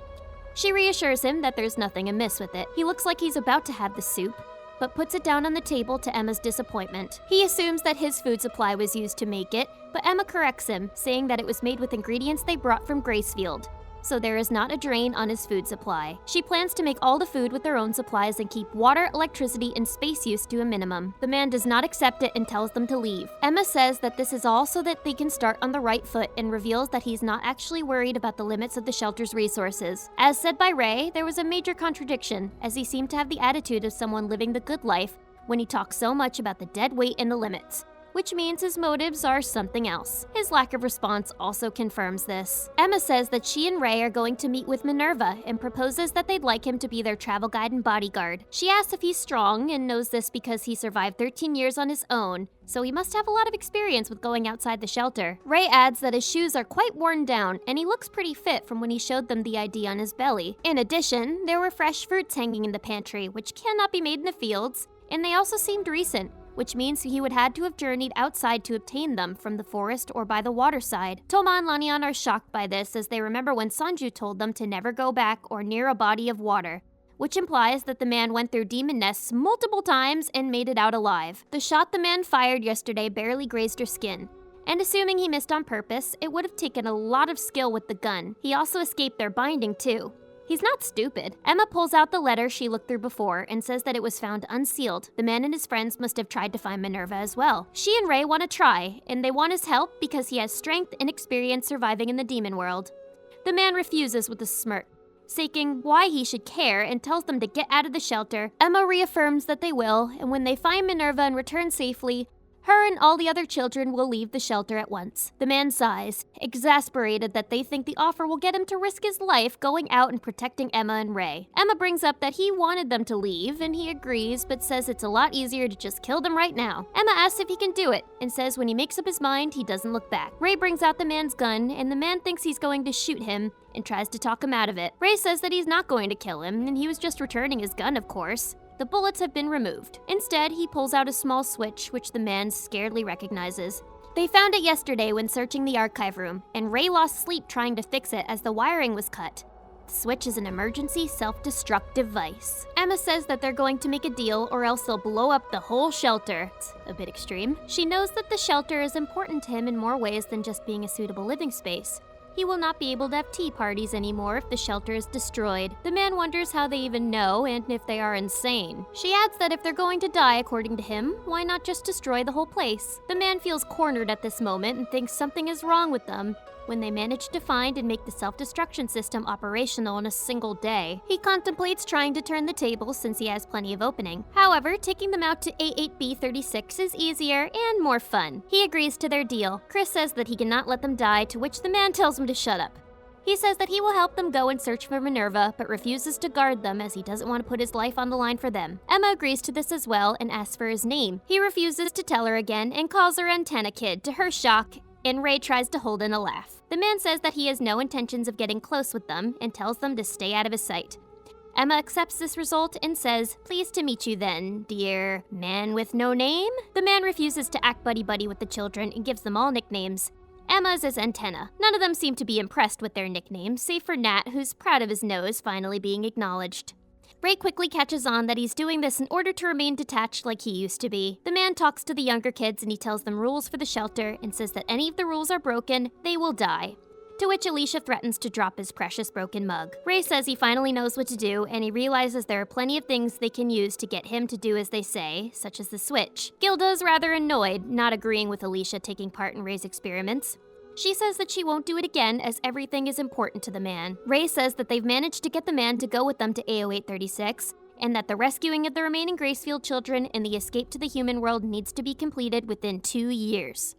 She reassures him that there's nothing amiss with it. He looks like he's about to have the soup, but puts it down on the table to Emma's disappointment. He assumes that his food supply was used to make it, but Emma corrects him, saying that it was made with ingredients they brought from Gracefield, so there is not a drain on his food supply. She plans to make all the food with their own supplies and keep water, electricity, and space use to a minimum. The man does not accept it and tells them to leave. Emma says that this is all so that they can start on the right foot and reveals that he's not actually worried about the limits of the shelter's resources. As said by Ray, there was a major contradiction, as he seemed to have the attitude of someone living the good life when he talks so much about the dead weight and the limits, which means his motives are something else. His lack of response also confirms this. Emma says that she and Ray are going to meet with Minerva and proposes that they'd like him to be their travel guide and bodyguard. She asks if he's strong and knows this because he survived 13 years on his own, so he must have a lot of experience with going outside the shelter. Ray adds that his shoes are quite worn down and he looks pretty fit from when he showed them the ID on his belly. In addition, there were fresh fruits hanging in the pantry, which cannot be made in the fields, and they also seemed recent, which means he would had to have journeyed outside to obtain them from the forest or by the waterside. Toma and Lanian are shocked by this as they remember when Sanju told them to never go back or near a body of water, which implies that the man went through demon nests multiple times and made it out alive. The shot the man fired yesterday barely grazed her skin, and assuming he missed on purpose, it would have taken a lot of skill with the gun. He also escaped their binding too. He's not stupid. Emma pulls out the letter she looked through before and says that it was found unsealed. The man and his friends must have tried to find Minerva as well. She and Ray want to try, and they want his help because he has strength and experience surviving in the demon world. The man refuses with a smirk, saying why he should care and tells them to get out of the shelter. Emma reaffirms that they will, and when they find Minerva and return safely, her and all the other children will leave the shelter at once. The man sighs, exasperated that they think the offer will get him to risk his life going out and protecting Emma and Ray. Emma brings up that he wanted them to leave, and he agrees, but says it's a lot easier to just kill them right now. Emma asks if he can do it, and says when he makes up his mind, he doesn't look back. Ray brings out the man's gun, and the man thinks he's going to shoot him, and tries to talk him out of it. Ray says that he's not going to kill him, and he was just returning his gun, of course. The bullets have been removed. Instead, he pulls out a small switch, which the man scaredly recognizes. They found it yesterday when searching the archive room, and Ray lost sleep trying to fix it as the wiring was cut. The switch is an emergency self-destruct device. Emma says that they're going to make a deal or else they'll blow up the whole shelter. It's a bit extreme. She knows that the shelter is important to him in more ways than just being a suitable living space. He will not be able to have tea parties anymore if the shelter is destroyed. The man wonders how they even know and if they are insane. She adds that if they're going to die according to him, why not just destroy the whole place? The man feels cornered at this moment and thinks something is wrong with them when they manage to find and make the self-destruction system operational in a single day. He contemplates trying to turn the tables since he has plenty of opening. However, taking them out to A8B36 is easier and more fun. He agrees to their deal. Chris says that he cannot let them die, to which the man tells him to shut up. He says that he will help them go and search for Minerva, but refuses to guard them as he doesn't want to put his life on the line for them. Emma agrees to this as well and asks for his name. He refuses to tell her again and calls her Antenna Kid, to her shock, and Ray tries to hold in a laugh. The man says that he has no intentions of getting close with them and tells them to stay out of his sight. Emma accepts this result and says, "Pleased to meet you then, dear man with no name." The man refuses to act buddy-buddy with the children and gives them all nicknames. Emma's is Antenna. None of them seem to be impressed with their nicknames, save for Nat, who's proud of his nose finally being acknowledged. Ray quickly catches on that he's doing this in order to remain detached like he used to be. The man talks to the younger kids and he tells them rules for the shelter and says that any of the rules are broken, they will die. To which Alicia threatens to drop his precious broken mug. Ray says he finally knows what to do and he realizes there are plenty of things they can use to get him to do as they say, such as the switch. Gilda is rather annoyed, not agreeing with Alicia taking part in Ray's experiments. She says that she won't do it again as everything is important to the man. Ray says that they've managed to get the man to go with them to AO836, and that the rescuing of the remaining Gracefield children and the escape to the human world needs to be completed within 2 years.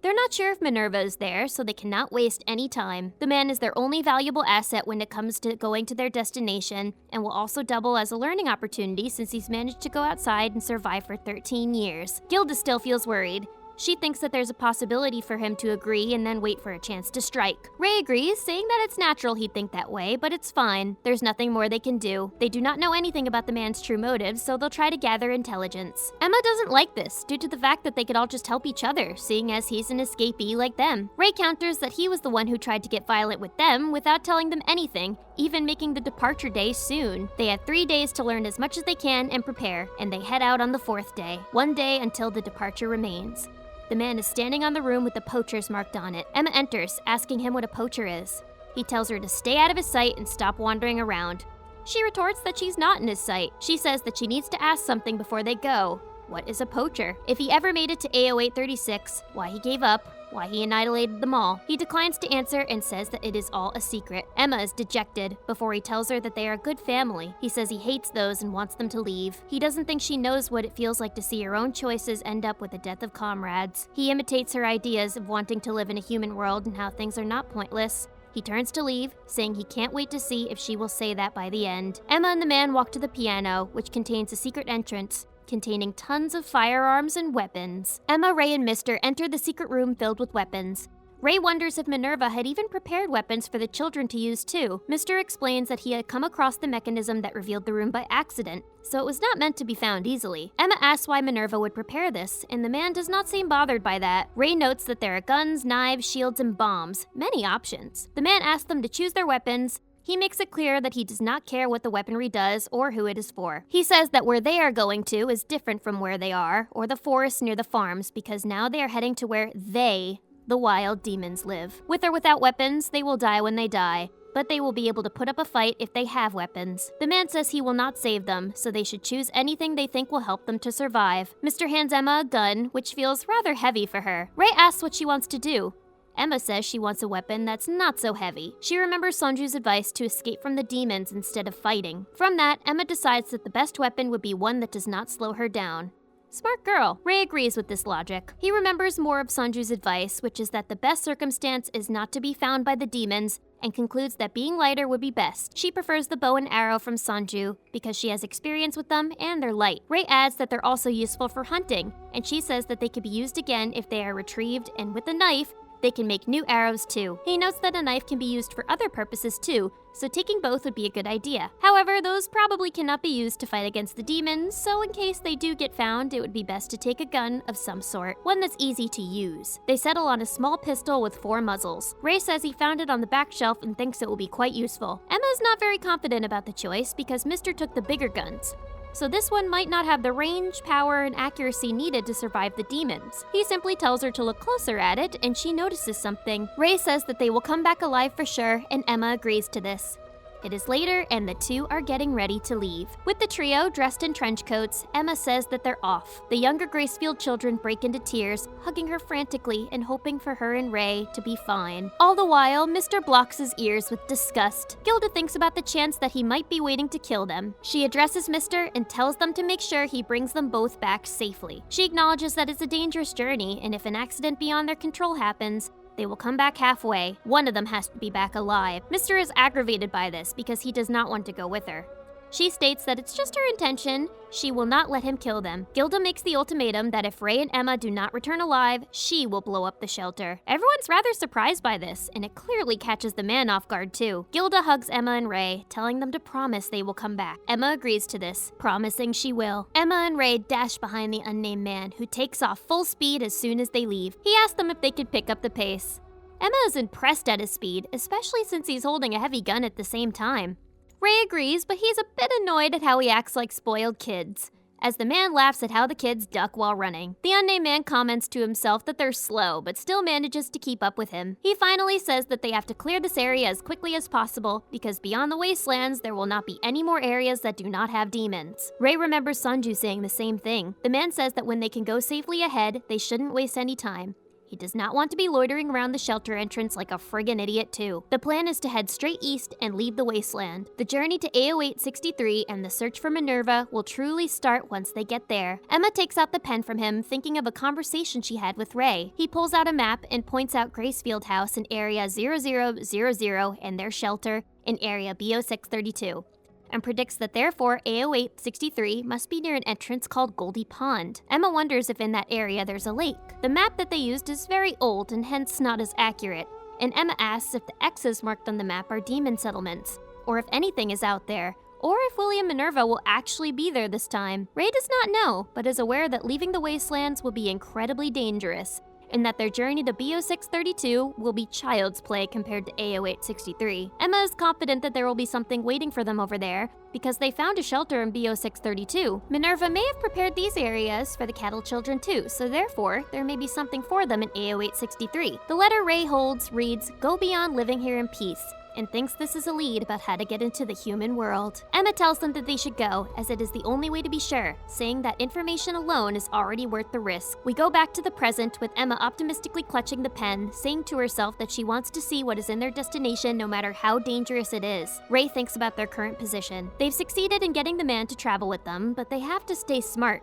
They're not sure if Minerva is there, so they cannot waste any time. The man is their only valuable asset when it comes to going to their destination, and will also double as a learning opportunity since he's managed to go outside and survive for 13 years. Gilda still feels worried, She thinks that there's a possibility for him to agree and then wait for a chance to strike. Ray agrees, saying that it's natural he'd think that way, but it's fine. There's nothing more they can do. They do not know anything about the man's true motives, so they'll try to gather intelligence. Emma doesn't like this, due to the fact that they could all just help each other, seeing as he's an escapee like them. Ray counters that he was the one who tried to get violent with them without telling them anything, even making the departure day soon. They have 3 days to learn as much as they can and prepare, and they head out on the 4th day, 1 day until the departure remains. The man is standing on the room with the poachers marked on it. Emma enters, asking him what a poacher is. He tells her to stay out of his sight and stop wandering around. She retorts that she's not in his sight. She says that she needs to ask something before they go. What is a poacher? If he ever made it to AO836, why he gave up, why he annihilated them all. He declines to answer and says that it is all a secret. Emma is dejected before he tells her that they are a good family. He says he hates those and wants them to leave. He doesn't think she knows what it feels like to see her own choices end up with the death of comrades. He imitates her ideas of wanting to live in a human world and how things are not pointless. He turns to leave, saying he can't wait to see if she will say that by the end. Emma and the man walk to the piano, which contains a secret entrance containing tons of firearms and weapons. Emma, Ray, and Mr. enter the secret room filled with weapons. Ray wonders if Minerva had even prepared weapons for the children to use too. Mr. explains that he had come across the mechanism that revealed the room by accident, so it was not meant to be found easily. Emma asks why Minerva would prepare this, and the man does not seem bothered by that. Ray notes that there are guns, knives, shields, and bombs. Many options. The man asks them to choose their weapons. He makes it clear that he does not care what the weaponry does or who it is for. He says that where they are going to is different from where they are, or the forest near the farms, because now they are heading to where they, the wild demons, live. With or without weapons, they will die when they die, but they will be able to put up a fight if they have weapons. The man says he will not save them, so they should choose anything they think will help them to survive. Mr. hands Emma a gun, which feels rather heavy for her. Ray asks what she wants to do. Emma says she wants a weapon that's not so heavy. She remembers Sanju's advice to escape from the demons instead of fighting. From that, Emma decides that the best weapon would be one that does not slow her down. Smart girl. Ray agrees with this logic. He remembers more of Sanju's advice, which is that the best circumstance is not to be found by the demons, and concludes that being lighter would be best. She prefers the bow and arrow from Sanju because she has experience with them and they're light. Ray adds that they're also useful for hunting, and she says that they could be used again if they are retrieved, and with a knife, they can make new arrows too. He notes that a knife can be used for other purposes too, so taking both would be a good idea. However, those probably cannot be used to fight against the demons, so in case they do get found, it would be best to take a gun of some sort, one that's easy to use. They settle on a small pistol with 4 muzzles. Ray says he found it on the back shelf and thinks it will be quite useful. Emma is not very confident about the choice because Mr. took the bigger guns, so this one might not have the range, power, and accuracy needed to survive the demons. He simply tells her to look closer at it, and she notices something. Ray says that they will come back alive for sure, and Emma agrees to this. It is later, and the two are getting ready to leave. With the trio dressed in trench coats, Emma says that they're off. The younger Gracefield children break into tears, hugging her frantically and hoping for her and Ray to be fine. All the while, Mr. blocks his ears with disgust. Gilda thinks about the chance that he might be waiting to kill them. She addresses Mr. and tells them to make sure he brings them both back safely. She acknowledges that it's a dangerous journey, and if an accident beyond their control happens, they will come back halfway. One of them has to be back alive. Mr. is aggravated by this because he does not want to go with her. She states that it's just her intention. She will not let him kill them. Gilda makes the ultimatum that if Ray and Emma do not return alive, she will blow up the shelter. Everyone's rather surprised by this, and it clearly catches the man off guard too. Gilda hugs Emma and Ray, telling them to promise they will come back. Emma agrees to this, promising she will. Emma and Ray dash behind the unnamed man, who takes off full speed as soon as they leave. He asks them if they could pick up the pace. Emma is impressed at his speed, especially since he's holding a heavy gun at the same time. Ray agrees, but he's a bit annoyed at how he acts like spoiled kids, as the man laughs at how the kids duck while running. The unnamed man comments to himself that they're slow, but still manages to keep up with him. He finally says that they have to clear this area as quickly as possible, because beyond the wastelands, there will not be any more areas that do not have demons. Ray remembers Sanju saying the same thing. The man says that when they can go safely ahead, they shouldn't waste any time. He does not want to be loitering around the shelter entrance like a friggin' idiot too. The plan is to head straight east and leave the wasteland. The journey to AO863 and the search for Minerva will truly start once they get there. Emma takes out the pen from him, thinking of a conversation she had with Ray. He pulls out a map and points out Gracefield House in Area 0000 and their shelter in Area BO632. and predicts that therefore AO863 must be near an entrance called Goldy Pond. Emma wonders if in that area there's a lake. The map that they used is very old and hence not as accurate, and Emma asks if the X's marked on the map are demon settlements, or if anything is out there, or if William Minerva will actually be there this time. Ray does not know, but is aware that leaving the wastelands will be incredibly dangerous, and that their journey to BO632 will be child's play compared to AO863. Emma is confident that there will be something waiting for them over there, because they found a shelter in BO632. Minerva may have prepared these areas for the cattle children too, so therefore, there may be something for them in AO863. The letter Ray holds reads, "Go beyond living here in peace," and thinks this is a lead about how to get into the human world. Emma tells them that they should go, as it is the only way to be sure, saying that information alone is already worth the risk. We go back to the present with Emma optimistically clutching the pen, saying to herself that she wants to see what is in their destination no matter how dangerous it is. Ray thinks about their current position. They've succeeded in getting the man to travel with them, but they have to stay smart.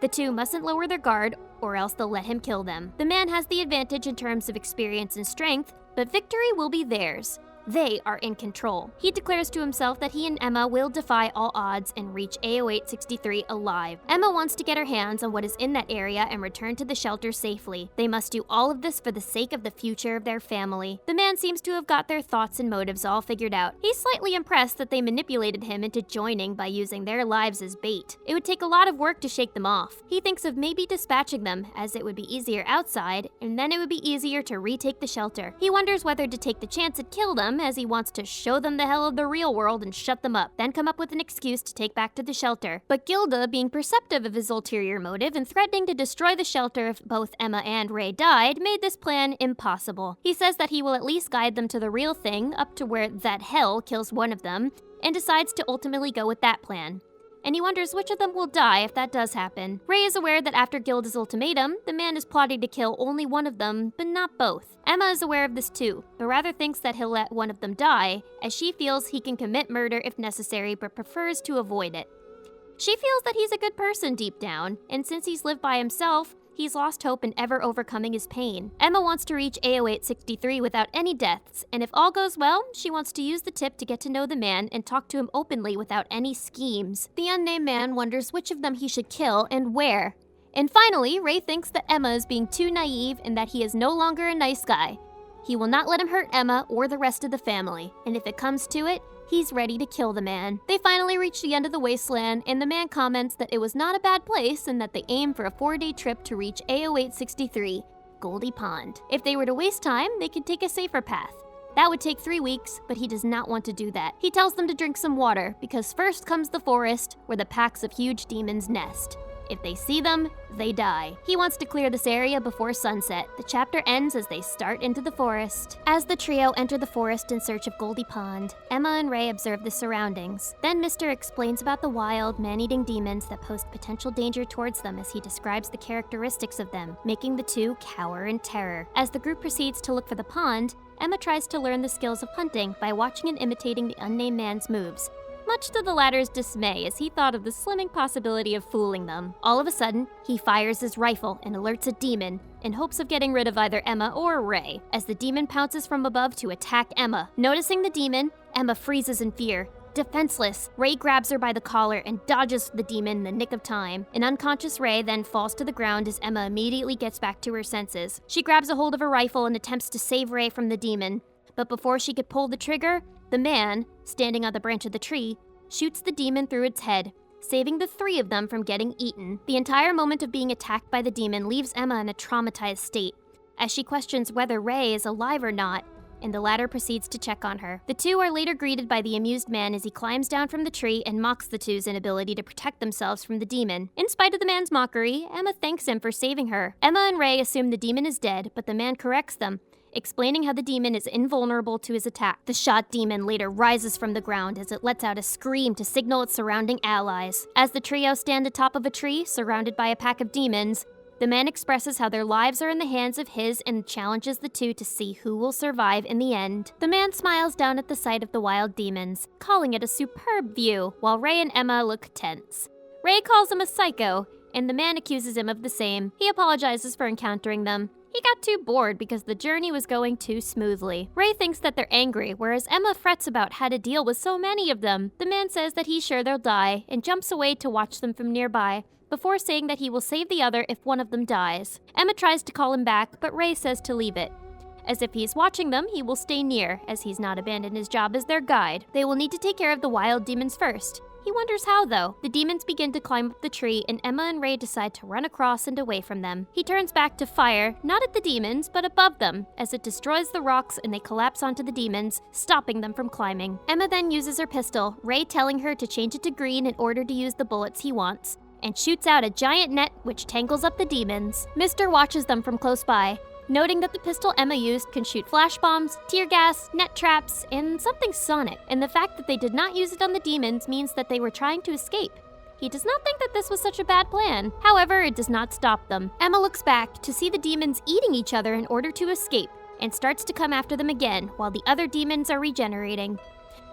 The two mustn't lower their guard, or else they'll let him kill them. The man has the advantage in terms of experience and strength, but victory will be theirs. They are in control. He declares to himself that he and Emma will defy all odds and reach AO863 alive. Emma wants to get her hands on what is in that area and return to the shelter safely. They must do all of this for the sake of the future of their family. The man seems to have got their thoughts and motives all figured out. He's slightly impressed that they manipulated him into joining by using their lives as bait. It would take a lot of work to shake them off. He thinks of maybe dispatching them, as it would be easier outside, and then it would be easier to retake the shelter. He wonders whether to take the chance and kill them, as he wants to show them the hell of the real world and shut them up, then come up with an excuse to take back to the shelter. But Gilda, being perceptive of his ulterior motive and threatening to destroy the shelter if both Emma and Ray died, made this plan impossible. He says that he will at least guide them to the real thing, up to where that hell kills one of them, and decides to ultimately go with that plan. And he wonders which of them will die if that does happen. Ray is aware that after Gilda's ultimatum, the man is plotting to kill only one of them, but not both. Emma is aware of this too, but rather thinks that he'll let one of them die, as she feels he can commit murder if necessary, but prefers to avoid it. She feels that he's a good person deep down, and since he's lived by himself, he's lost hope in ever overcoming his pain. Emma wants to reach AO863 without any deaths, and if all goes well, she wants to use the tip to get to know the man and talk to him openly without any schemes. The unnamed man wonders which of them he should kill and where. And finally, Ray thinks that Emma is being too naive and that he is no longer a nice guy. He will not let him hurt Emma or the rest of the family, and if it comes to it, he's ready to kill the man. They finally reach the end of the wasteland, and the man comments that it was not a bad place and that they aim for a 4-day trip to reach AO863, Goldy Pond. If they were to waste time, they could take a safer path. That would take 3 weeks, but he does not want to do that. He tells them to drink some water, because first comes the forest, where the packs of huge demons nest. If they see them, they die. He wants to clear this area before sunset. The chapter ends as they start into the forest. As the trio enter the forest in search of Goldy Pond, Emma and Ray observe the surroundings. Then Mr. explains about the wild, man-eating demons that pose potential danger towards them as he describes the characteristics of them, making the two cower in terror. As the group proceeds to look for the pond, Emma tries to learn the skills of hunting by watching and imitating the unnamed man's moves, much to the latter's dismay as he thought of the slimming possibility of fooling them. All of a sudden, he fires his rifle and alerts a demon, in hopes of getting rid of either Emma or Ray, as the demon pounces from above to attack Emma. Noticing the demon, Emma freezes in fear. Defenseless, Ray grabs her by the collar and dodges the demon in the nick of time. An unconscious Ray then falls to the ground as Emma immediately gets back to her senses. She grabs a hold of her rifle and attempts to save Ray from the demon, but before she could pull the trigger, the man, standing on the branch of the tree, shoots the demon through its head, saving the 3 of them from getting eaten. The entire moment of being attacked by the demon leaves Emma in a traumatized state, as she questions whether Ray is alive or not, and the latter proceeds to check on her. The two are later greeted by the amused man as he climbs down from the tree and mocks the two's inability to protect themselves from the demon. In spite of the man's mockery, Emma thanks him for saving her. Emma and Ray assume the demon is dead, but the man corrects them, explaining how the demon is invulnerable to his attack. The shot demon later rises from the ground as it lets out a scream to signal its surrounding allies. As the trio stand atop of a tree, surrounded by a pack of demons, the man expresses how their lives are in the hands of his and challenges the two to see who will survive in the end. The man smiles down at the sight of the wild demons, calling it a superb view, while Ray and Emma look tense. Ray calls him a psycho, and the man accuses him of the same. He apologizes for encountering them, He got too bored because the journey was going too smoothly. Ray thinks that they're angry, whereas Emma frets about how to deal with so many of them. The man says that he's sure they'll die and jumps away to watch them from nearby, before saying that he will save the other if one of them dies. Emma tries to call him back, but Ray says to leave it. As if he's watching them, he will stay near, as he's not abandoned his job as their guide. They will need to take care of the wild demons first. He wonders how, though. The demons begin to climb up the tree, and Emma and Ray decide to run across and away from them. He turns back to fire, not at the demons, but above them, as it destroys the rocks and they collapse onto the demons, stopping them from climbing. Emma then uses her pistol, Ray telling her to change it to green in order to use the bullets he wants, and shoots out a giant net which tangles up the demons. Mr. watches them from close by, noting that the pistol Emma used can shoot flash bombs, tear gas, net traps, and something sonic, and the fact that they did not use it on the demons means that they were trying to escape. He does not think that this was such a bad plan. However, it does not stop them. Emma looks back to see the demons eating each other in order to escape, and starts to come after them again while the other demons are regenerating.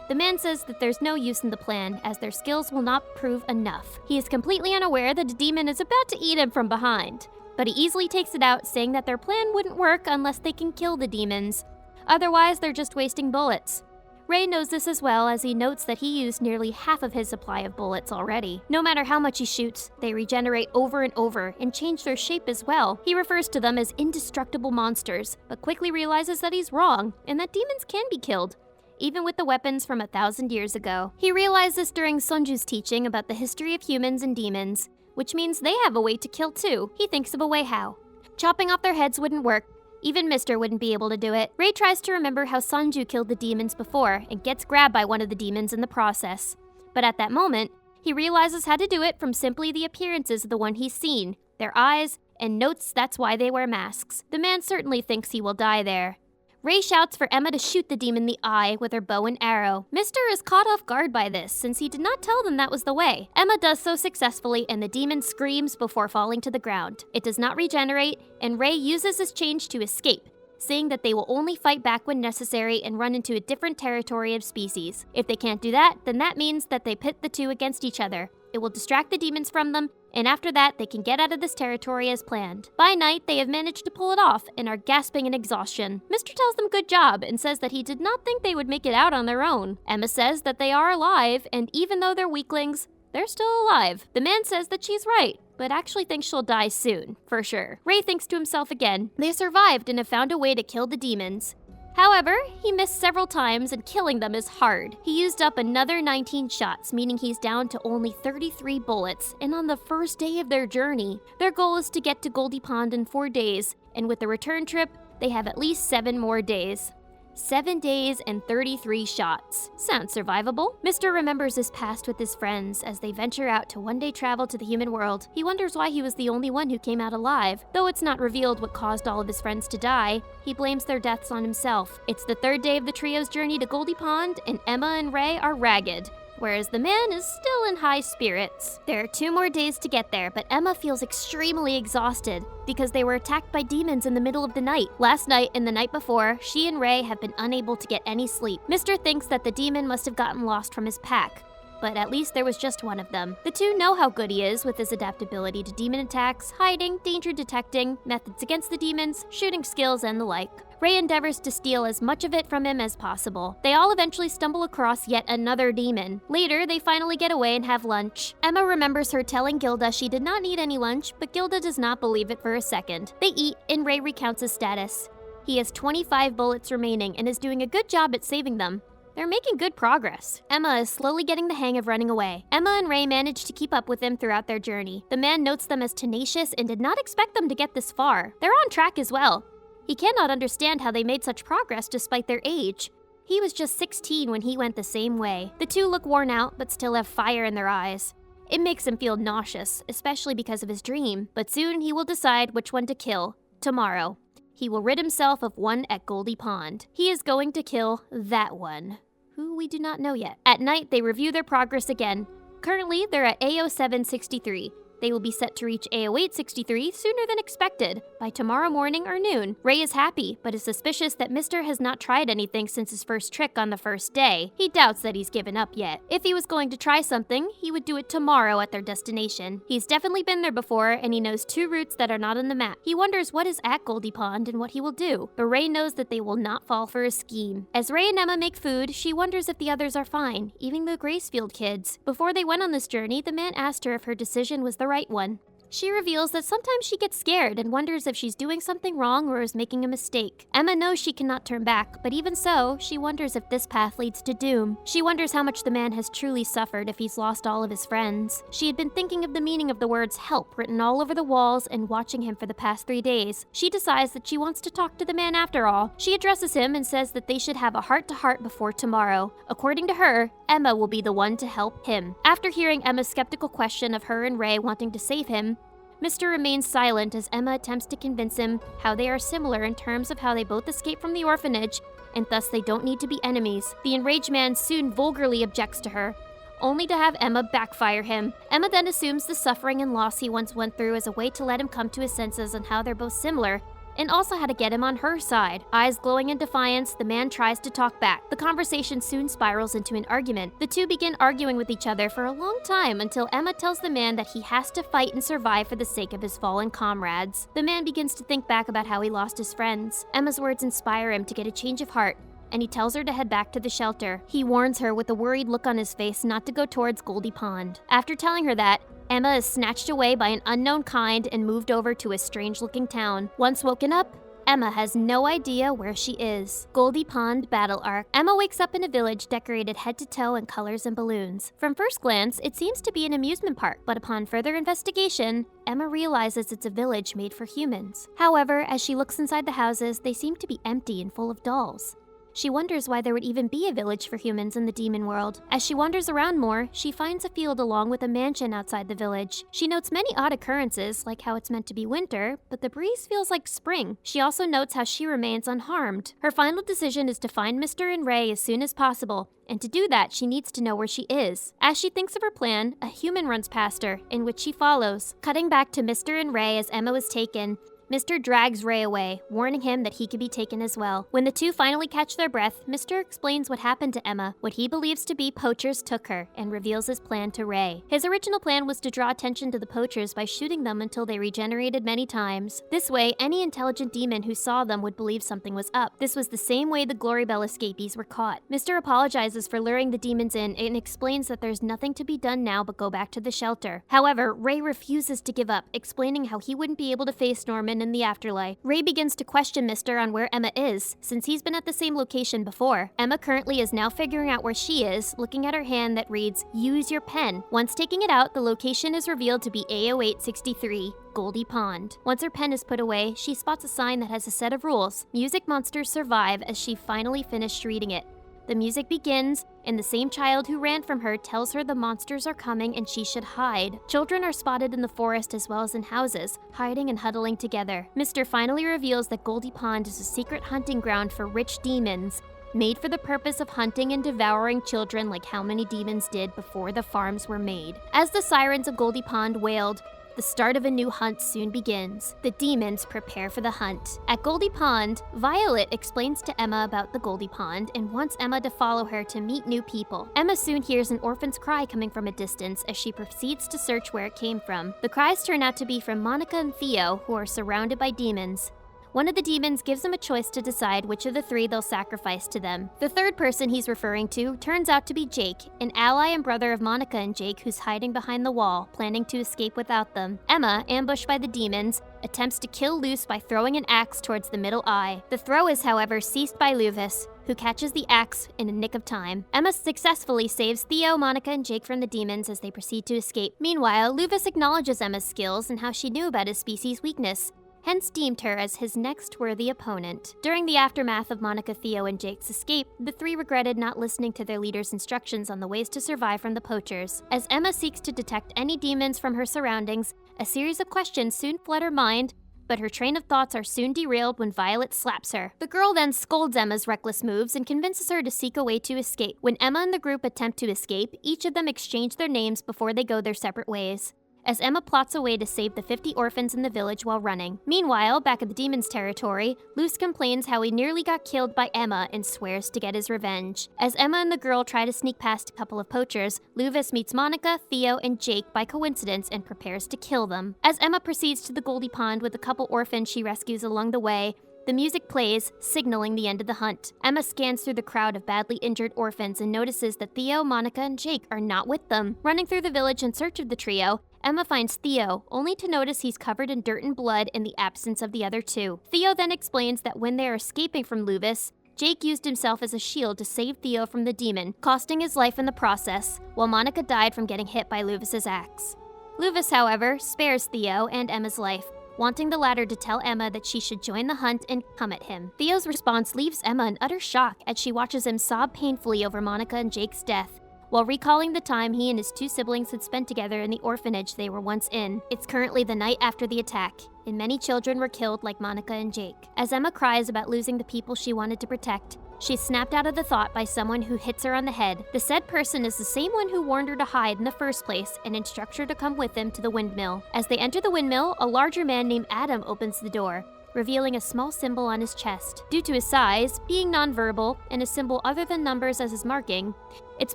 The man says that there's no use in the plan, as their skills will not prove enough. He is completely unaware that a demon is about to eat him from behind, but he easily takes it out, saying that their plan wouldn't work unless they can kill the demons. Otherwise, they're just wasting bullets. Ray knows this as well, as he notes that he used nearly half of his supply of bullets already. No matter how much he shoots, they regenerate over and over and change their shape as well. He refers to them as indestructible monsters, but quickly realizes that he's wrong and that demons can be killed, even with the weapons from 1,000 years ago. He realized this during Sunju's teaching about the history of humans and demons, which means they have a way to kill too. He thinks of a way how. Chopping off their heads wouldn't work. Even Mr. wouldn't be able to do it. Ray tries to remember how Sunju killed the demons before and gets grabbed by one of the demons in the process. But at that moment, he realizes how to do it from simply the appearances of the one he's seen, their eyes, and notes that's why they wear masks. The man certainly thinks he will die there. Ray shouts for Emma to shoot the demon in the eye with her bow and arrow. Mr. is caught off guard by this, since he did not tell them that was the way. Emma does so successfully, and the demon screams before falling to the ground. It does not regenerate, and Ray uses this change to escape, saying that they will only fight back when necessary and run into a different territory of species. If they can't do that, then that means that they pit the two against each other. It will distract the demons from them, and after that, they can get out of this territory as planned. By night, they have managed to pull it off and are gasping in exhaustion. Mr. tells them good job and says that he did not think they would make it out on their own. Emma says that they are alive, and even though they're weaklings, they're still alive. The man says that she's right, but actually thinks she'll die soon, for sure. Ray thinks to himself again, they survived and have found a way to kill the demons. However, he missed several times, and killing them is hard. He used up another 19 shots, meaning he's down to only 33 bullets, and on the first day of their journey. Their goal is to get to Goldy Pond in 4 days, and with the return trip, they have at least 7 more days. 7 days and 33 shots. Sounds survivable. Mr. remembers his past with his friends as they venture out to one day travel to the human world. He wonders why he was the only one who came out alive. Though it's not revealed what caused all of his friends to die, he blames their deaths on himself. It's the 3rd day of the trio's journey to Goldy Pond, and Emma and Ray are ragged, whereas the man is still in high spirits. There are 2 more days to get there, but Emma feels extremely exhausted because they were attacked by demons in the middle of the night. Last night and the night before, she and Ray have been unable to get any sleep. Mr. thinks that the demon must have gotten lost from his pack, but at least there was just one of them. The two know how good he is with his adaptability to demon attacks, hiding, danger detecting, methods against the demons, shooting skills, and the like. Ray endeavors to steal as much of it from him as possible. They all eventually stumble across yet another demon. Later, they finally get away and have lunch. Emma remembers her telling Gilda she did not need any lunch, but Gilda does not believe it for a second. They eat, and Ray recounts his status. He has 25 bullets remaining and is doing a good job at saving them. They're making good progress. Emma is slowly getting the hang of running away. Emma and Ray manage to keep up with him throughout their journey. The man notes them as tenacious and did not expect them to get this far. They're on track as well. He cannot understand how they made such progress despite their age. He was just 16 when he went the same way. The two look worn out but still have fire in their eyes. It makes him feel nauseous, especially because of his dream. But soon he will decide which one to kill. Tomorrow. He will rid himself of one at Goldy Pond. He is going to kill that one, who we do not know yet. At night, they review their progress again. Currently, they're at AO 763, They will be set to reach AO863 sooner than expected, by tomorrow morning or noon. Ray is happy, but is suspicious that Mr. has not tried anything since his first trick on the first day. He doubts that he's given up yet. If he was going to try something, he would do it tomorrow at their destination. He's definitely been there before, and he knows 2 routes that are not on the map. He wonders what is at Goldy Pond and what he will do, but Ray knows that they will not fall for his scheme. As Ray and Emma make food, she wonders if the others are fine, even the Gracefield kids. Before they went on this journey, the man asked her if her decision was the right one. She reveals that sometimes she gets scared and wonders if she's doing something wrong or is making a mistake. Emma knows she cannot turn back, but even so, she wonders if this path leads to doom. She wonders how much the man has truly suffered if he's lost all of his friends. She had been thinking of the meaning of the words help written all over the walls and watching him for the past 3 days. She decides that she wants to talk to the man after all. She addresses him and says that they should have a heart-to-heart before tomorrow. According to her, Emma will be the one to help him. After hearing Emma's skeptical question of her and Ray wanting to save him, Mr. remains silent as Emma attempts to convince him how they are similar in terms of how they both escaped from the orphanage, and thus they don't need to be enemies. The enraged man soon vulgarly objects to her, only to have Emma backfire him. Emma then assumes the suffering and loss he once went through as a way to let him come to his senses on how they're both similar, and also how to get him on her side. Eyes glowing in defiance, the man tries to talk back. The conversation soon spirals into an argument. The two begin arguing with each other for a long time until Emma tells the man that he has to fight and survive for the sake of his fallen comrades. The man begins to think back about how he lost his friends. Emma's words inspire him to get a change of heart, and he tells her to head back to the shelter. He warns her with a worried look on his face not to go towards Goldy Pond. After telling her that, Emma is snatched away by an unknown kind and moved over to a strange-looking town. Once woken up, Emma has no idea where she is. Goldy Pond Battle Arc. Emma wakes up in a village decorated head to toe in colors and balloons. From first glance, it seems to be an amusement park, but upon further investigation, Emma realizes it's a village made for humans. However, as she looks inside the houses, they seem to be empty and full of dolls. She wonders why there would even be a village for humans in the demon world. As she wanders around more, she finds a field along with a mansion outside the village. She notes many odd occurrences, like how it's meant to be winter, but the breeze feels like spring. She also notes how she remains unharmed. Her final decision is to find Mr. and Ray as soon as possible, and to do that, she needs to know where she is. As she thinks of her plan, a human runs past her, in which she follows. Cutting back to Mr. and Ray as Emma was taken, Mr. drags Ray away, warning him that he could be taken as well. When the two finally catch their breath, Mr. explains what happened to Emma. What he believes to be poachers took her, and reveals his plan to Ray. His original plan was to draw attention to the poachers by shooting them until they regenerated many times. This way, any intelligent demon who saw them would believe something was up. This was the same way the Glory Bell escapees were caught. Mr. apologizes for luring the demons in and explains that there's nothing to be done now but go back to the shelter. However, Ray refuses to give up, explaining how he wouldn't be able to face Norman in the afterlife. Ray begins to question Mr. on where Emma is, since he's been at the same location before. Emma currently is now figuring out where she is, looking at her hand that reads, "Use your pen." Once taking it out, the location is revealed to be AO863. Goldy Pond. Once her pen is put away, she spots a sign that has a set of rules. Music monsters survive as she finally finished reading it. The music begins, and the same child who ran from her tells her the monsters are coming and she should hide. Children are spotted in the forest as well as in houses, hiding and huddling together. Mr. finally reveals that Goldy Pond is a secret hunting ground for rich demons, made for the purpose of hunting and devouring children like how many demons did before the farms were made. As the sirens of Goldy Pond wailed, the start of a new hunt soon begins. The demons prepare for the hunt. At Goldy Pond, Violet explains to Emma about the Goldy Pond and wants Emma to follow her to meet new people. Emma soon hears an orphan's cry coming from a distance as she proceeds to search where it came from. The cries turn out to be from Monica and Theo, who are surrounded by demons. One of the demons gives them a choice to decide which of the 3 they'll sacrifice to them. The third person he's referring to turns out to be Jake, an ally and brother of Monica and Jake who's hiding behind the wall, planning to escape without them. Emma, ambushed by the demons, attempts to kill Luce by throwing an axe towards the middle eye. The throw is, however, ceased by Luvis, who catches the axe in a nick of time. Emma successfully saves Theo, Monica, and Jake from the demons as they proceed to escape. Meanwhile, Luvis acknowledges Emma's skills and how she knew about his species' weakness, hence deemed her as his next worthy opponent. During the aftermath of Monica, Theo, and Jake's escape, the 3 regretted not listening to their leader's instructions on the ways to survive from the poachers. As Emma seeks to detect any demons from her surroundings, a series of questions soon flood her mind, but her train of thoughts are soon derailed when Violet slaps her. The girl then scolds Emma's reckless moves and convinces her to seek a way to escape. When Emma and the group attempt to escape, each of them exchange their names before they go their separate ways. as Emma plots a way to save the 50 orphans in the village while running. Meanwhile, back at the demon's territory, Luce complains how he nearly got killed by Emma and swears to get his revenge. As Emma and the girl try to sneak past a couple of poachers, Luvis meets Monica, Theo, and Jake by coincidence and prepares to kill them. As Emma proceeds to the Goldy Pond with a couple orphans she rescues along the way, the music plays, signaling the end of the hunt. Emma scans through the crowd of badly injured orphans and notices that Theo, Monica, and Jake are not with them. Running through the village in search of the trio, Emma finds Theo, only to notice he's covered in dirt and blood in the absence of the other two. Theo then explains that when they are escaping from Luvis, Jake used himself as a shield to save Theo from the demon, costing his life in the process, while Monica died from getting hit by Luvis's axe. Luvis, however, spares Theo and Emma's life, wanting the latter to tell Emma that she should join the hunt and come at him. Theo's response leaves Emma in utter shock as she watches him sob painfully over Monica and Jake's death, while recalling the time he and his two siblings had spent together in the orphanage they were once in. It's currently the night after the attack, and many children were killed like Monica and Jake. As Emma cries about losing the people she wanted to protect, she's snapped out of the thought by someone who hits her on the head. The said person is the same one who warned her to hide in the first place and instructs her to come with him to the windmill. As they enter the windmill, a larger man named Adam opens the door, revealing a small symbol on his chest. Due to his size, being nonverbal, and a symbol other than numbers as his marking, it's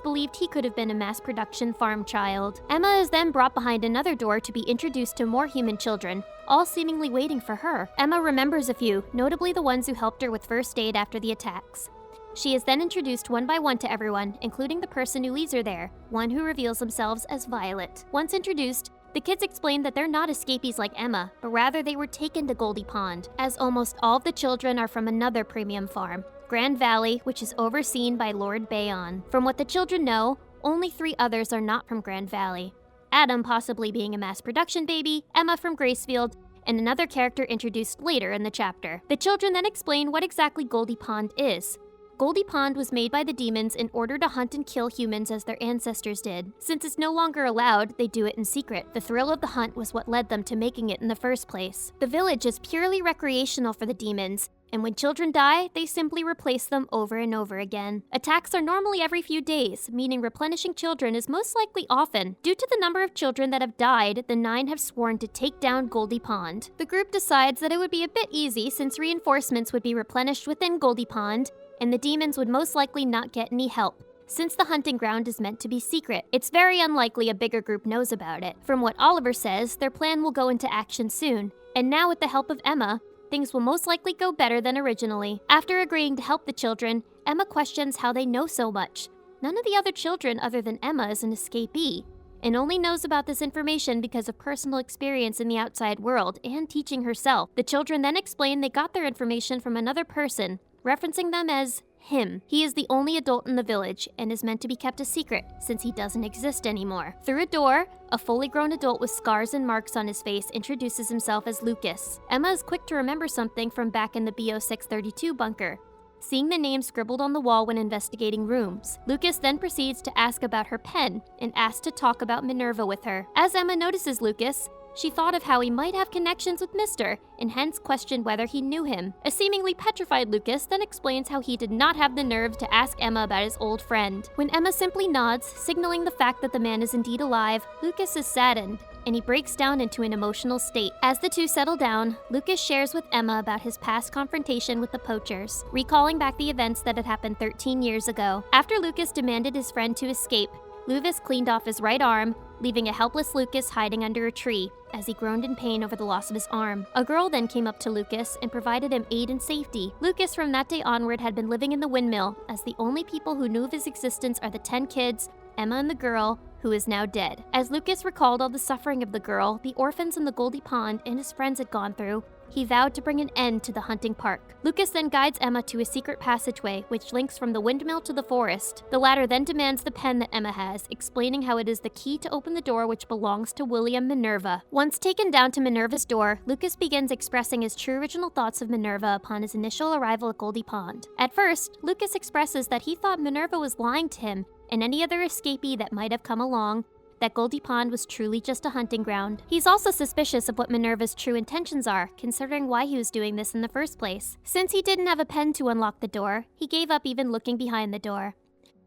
believed he could have been a mass production farm child. Emma is then brought behind another door to be introduced to more human children, all seemingly waiting for her. Emma remembers a few, notably the ones who helped her with first aid after the attacks. She is then introduced one by one to everyone, including the person who leads her there, one who reveals themselves as Violet. Once introduced, the kids explain that they're not escapees like Emma, but rather they were taken to Goldy Pond, as almost all of the children are from another premium farm, Grand Valley, which is overseen by Lord Bayon. From what the children know, only 3 others are not from Grand Valley. Adam possibly being a mass production baby, Emma from Gracefield, and another character introduced later in the chapter. The children then explain what exactly Goldy Pond is. Goldy Pond was made by the demons in order to hunt and kill humans as their ancestors did. Since it's no longer allowed, they do it in secret. The thrill of the hunt was what led them to making it in the first place. The village is purely recreational for the demons, and when children die, they simply replace them over and over again. Attacks are normally every few days, meaning replenishing children is most likely often. Due to the number of children that have died, the 9 have sworn to take down Goldy Pond. The group decides that it would be a bit easy since reinforcements would be replenished within Goldy Pond, and the demons would most likely not get any help. Since the hunting ground is meant to be secret, it's very unlikely a bigger group knows about it. From what Oliver says, their plan will go into action soon, and now with the help of Emma, things will most likely go better than originally. After agreeing to help the children, Emma questions how they know so much. None of the other children other than Emma is an escapee, and only knows about this information because of personal experience in the outside world and teaching herself. The children then explain they got their information from another person, referencing them as him. He is the only adult in the village and is meant to be kept a secret since he doesn't exist anymore. Through a door, a fully grown adult with scars and marks on his face introduces himself as Lucas. Emma is quick to remember something from back in the BO632 bunker, seeing the name scribbled on the wall when investigating rooms. Lucas then proceeds to ask about her pen and asks to talk about Minerva with her. As Emma notices Lucas, she thought of how he might have connections with Mr., and hence questioned whether he knew him. A seemingly petrified Lucas then explains how he did not have the nerve to ask Emma about his old friend. When Emma simply nods, signaling the fact that the man is indeed alive, Lucas is saddened, and he breaks down into an emotional state. As the two settle down, Lucas shares with Emma about his past confrontation with the poachers, recalling back the events that had happened 13 years ago. After Lucas demanded his friend to escape, Luvis cleaned off his right arm, leaving a helpless Lucas hiding under a tree as he groaned in pain over the loss of his arm. A girl then came up to Lucas and provided him aid and safety. Lucas from that day onward had been living in the windmill, as the only people who knew of his existence are the 10 kids, Emma and the girl, who is now dead. As Lucas recalled all the suffering of the girl, the orphans in the Goldy Pond, and his friends had gone through, he vowed to bring an end to the hunting park. Lucas then guides Emma to a secret passageway, which links from the windmill to the forest. The latter then demands the pen that Emma has, explaining how it is the key to open the door which belongs to William Minerva. Once taken down to Minerva's door, Lucas begins expressing his true original thoughts of Minerva upon his initial arrival at Goldy Pond. At first, Lucas expresses that he thought Minerva was lying to him and any other escapee that might have come along, that Goldy Pond was truly just a hunting ground. He's also suspicious of what Minerva's true intentions are, considering why he was doing this in the first place. Since he didn't have a pen to unlock the door, he gave up even looking behind the door.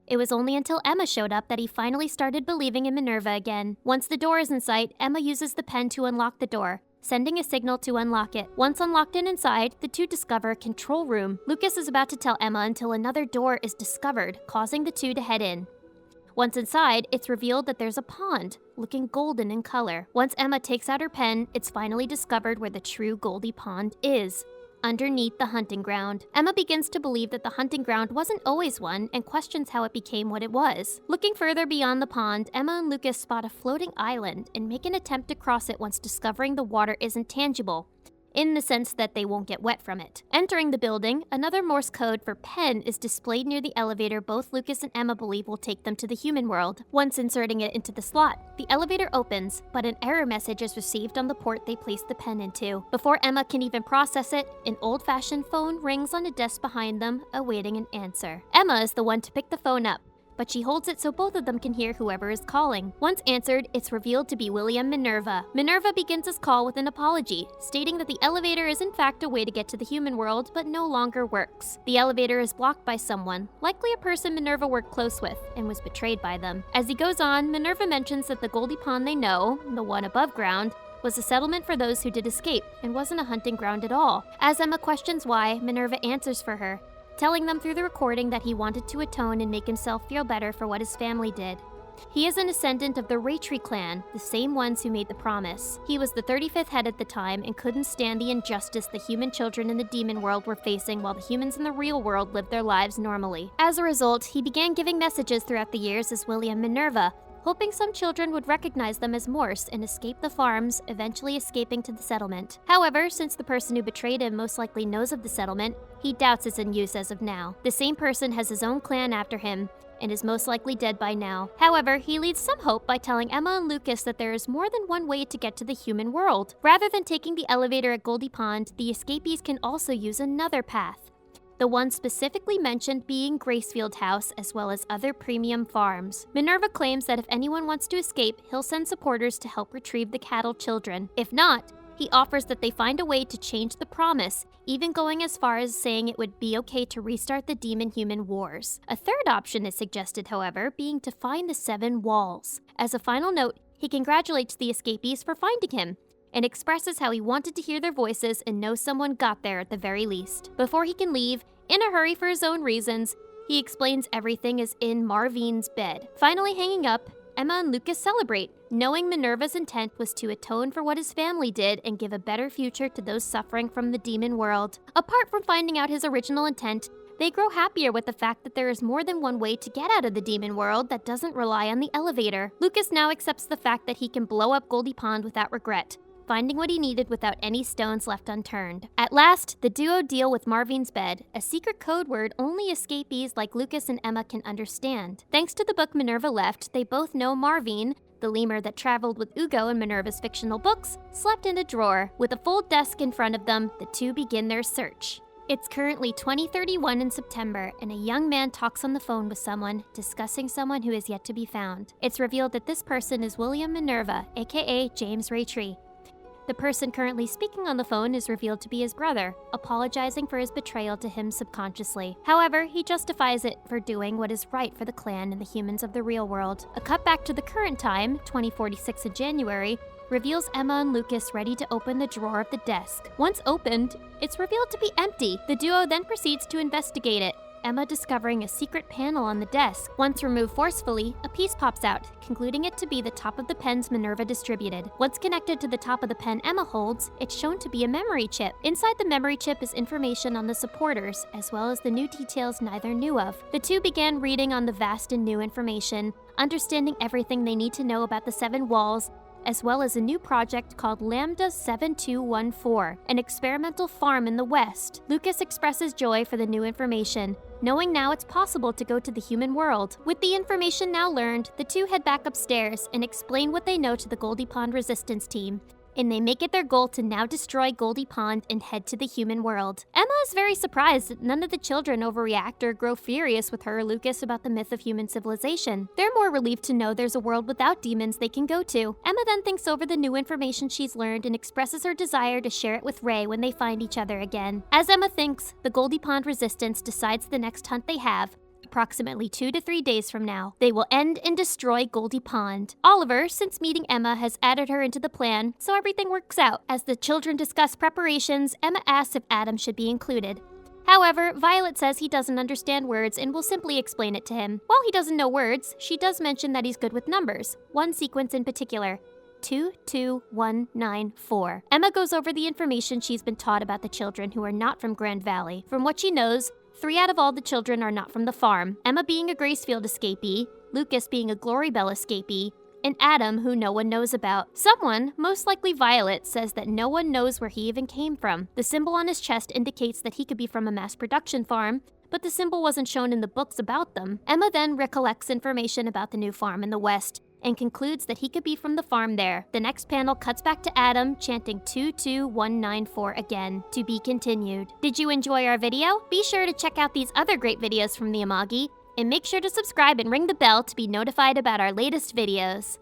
It was only until Emma showed up that he finally started believing in Minerva again. Once the door is in sight, Emma uses the pen to unlock the door, sending a signal to unlock it. Once unlocked and inside, the two discover a control room. Lucas is about to tell Emma until another door is discovered, causing the two to head in. Once inside, it's revealed that there's a pond, looking golden in color. Once Emma takes out her pen, it's finally discovered where the true Goldy pond is, underneath the hunting ground. Emma begins to believe that the hunting ground wasn't always one and questions how it became what it was. Looking further beyond the pond, Emma and Lucas spot a floating island and make an attempt to cross it once discovering the water isn't tangible, in the sense that they won't get wet from it. Entering the building, another Morse code for pen is displayed near the elevator both Lucas and Emma believe will take them to the human world. Once inserting it into the slot, the elevator opens, but an error message is received on the port they placed the pen into. Before Emma can even process it, an old-fashioned phone rings on a desk behind them, awaiting an answer. Emma is the one to pick the phone up, but she holds it so both of them can hear whoever is calling. Once answered, it's revealed to be William Minerva. Minerva begins his call with an apology, stating that the elevator is in fact a way to get to the human world, but no longer works. The elevator is blocked by someone, likely a person Minerva worked close with, and was betrayed by them. As he goes on, Minerva mentions that the Goldy pond they know, the one above ground, was a settlement for those who did escape, and wasn't a hunting ground at all. As Emma questions why, Minerva answers for her, telling them through the recording that he wanted to atone and make himself feel better for what his family did. He is an ascendant of the Raytree clan, the same ones who made the promise. He was the 35th head at the time and couldn't stand the injustice the human children in the demon world were facing while the humans in the real world lived their lives normally. As a result, he began giving messages throughout the years as William Minerva, hoping some children would recognize them as Morse and escape the farms, eventually escaping to the settlement. However, since the person who betrayed him most likely knows of the settlement, he doubts it's in use as of now. The same person has his own clan after him, and is most likely dead by now. However, he leaves some hope by telling Emma and Lucas that there is more than one way to get to the human world. Rather than taking the elevator at Goldy Pond, the escapees can also use another path, the one specifically mentioned being Gracefield House, as well as other premium farms. Minerva claims that if anyone wants to escape, he'll send supporters to help retrieve the cattle children. If not, he offers that they find a way to change the promise, even going as far as saying it would be okay to restart the demon-human wars. A third option is suggested, however, being to find the 7 walls. As a final note, he congratulates the escapees for finding him, and expresses how he wanted to hear their voices and know someone got there at the very least. Before he can leave, in a hurry for his own reasons, he explains everything is in Marvine's bed. Finally hanging up, Emma and Lucas celebrate, knowing Minerva's intent was to atone for what his family did and give a better future to those suffering from the demon world. Apart from finding out his original intent, they grow happier with the fact that there is more than one way to get out of the demon world that doesn't rely on the elevator. Lucas now accepts the fact that he can blow up Goldy Pond without regret, finding what he needed without any stones left unturned. At last, the duo deal with Marvine's bed, a secret code word only escapees like Lucas and Emma can understand. Thanks to the book Minerva left, they both know Marvine, the lemur that traveled with Ugo in Minerva's fictional books, slept in a drawer. With a full desk in front of them, the two begin their search. It's currently 2031 in September, and a young man talks on the phone with someone, discussing someone who is yet to be found. It's revealed that this person is William Minerva, aka James Raytree. The person currently speaking on the phone is revealed to be his brother, apologizing for his betrayal to him subconsciously. However, he justifies it for doing what is right for the clan and the humans of the real world. A cut back to the current time, 2046 in January, reveals Emma and Lucas ready to open the drawer of the desk. Once opened, it's revealed to be empty. The duo then proceeds to investigate it, Emma discovering a secret panel on the desk. Once removed forcefully, a piece pops out, concluding it to be the top of the pens Minerva distributed. Once connected to the top of the pen Emma holds, it's shown to be a memory chip. Inside the memory chip is information on the supporters, as well as the new details neither knew of. The two began reading on the vast and new information, understanding everything they need to know about the 7 walls, as well as a new project called Lambda 7214, an experimental farm in the West. Lucas expresses joy for the new information, knowing now it's possible to go to the human world. With the information now learned, the two head back upstairs and explain what they know to the Goldy Pond resistance team, and they make it their goal to now destroy Goldy Pond and head to the human world. Emma is very surprised that none of the children overreact or grow furious with her or Lucas about the myth of human civilization. They're more relieved to know there's a world without demons they can go to. Emma then thinks over the new information she's learned and expresses her desire to share it with Ray when they find each other again. As Emma thinks, the Goldy Pond resistance decides the next hunt they have, a approximately 2 to 3 days from now. They will end and destroy Goldy Pond. Oliver, since meeting Emma, has added her into the plan, so everything works out. As the children discuss preparations, Emma asks if Adam should be included. However, Violet says he doesn't understand words and will simply explain it to him. While he doesn't know words, she does mention that he's good with numbers, one sequence in particular. 22194. Emma goes over the information she's been taught about the children who are not from Grand Valley. From what she knows, 3 out of all the children are not from the farm. Emma being a Gracefield escapee, Lucas being a Glorybell escapee, and Adam, who no one knows about. Someone, most likely Violet, says that no one knows where he even came from. The symbol on his chest indicates that he could be from a mass production farm, but the symbol wasn't shown in the books about them. Emma then recollects information about the new farm in the west, and concludes that he could be from the farm there. The next panel cuts back to Adam, chanting 22194 again. To be continued. Did you enjoy our video? Be sure to check out these other great videos from the Amagi, and make sure to subscribe and ring the bell to be notified about our latest videos.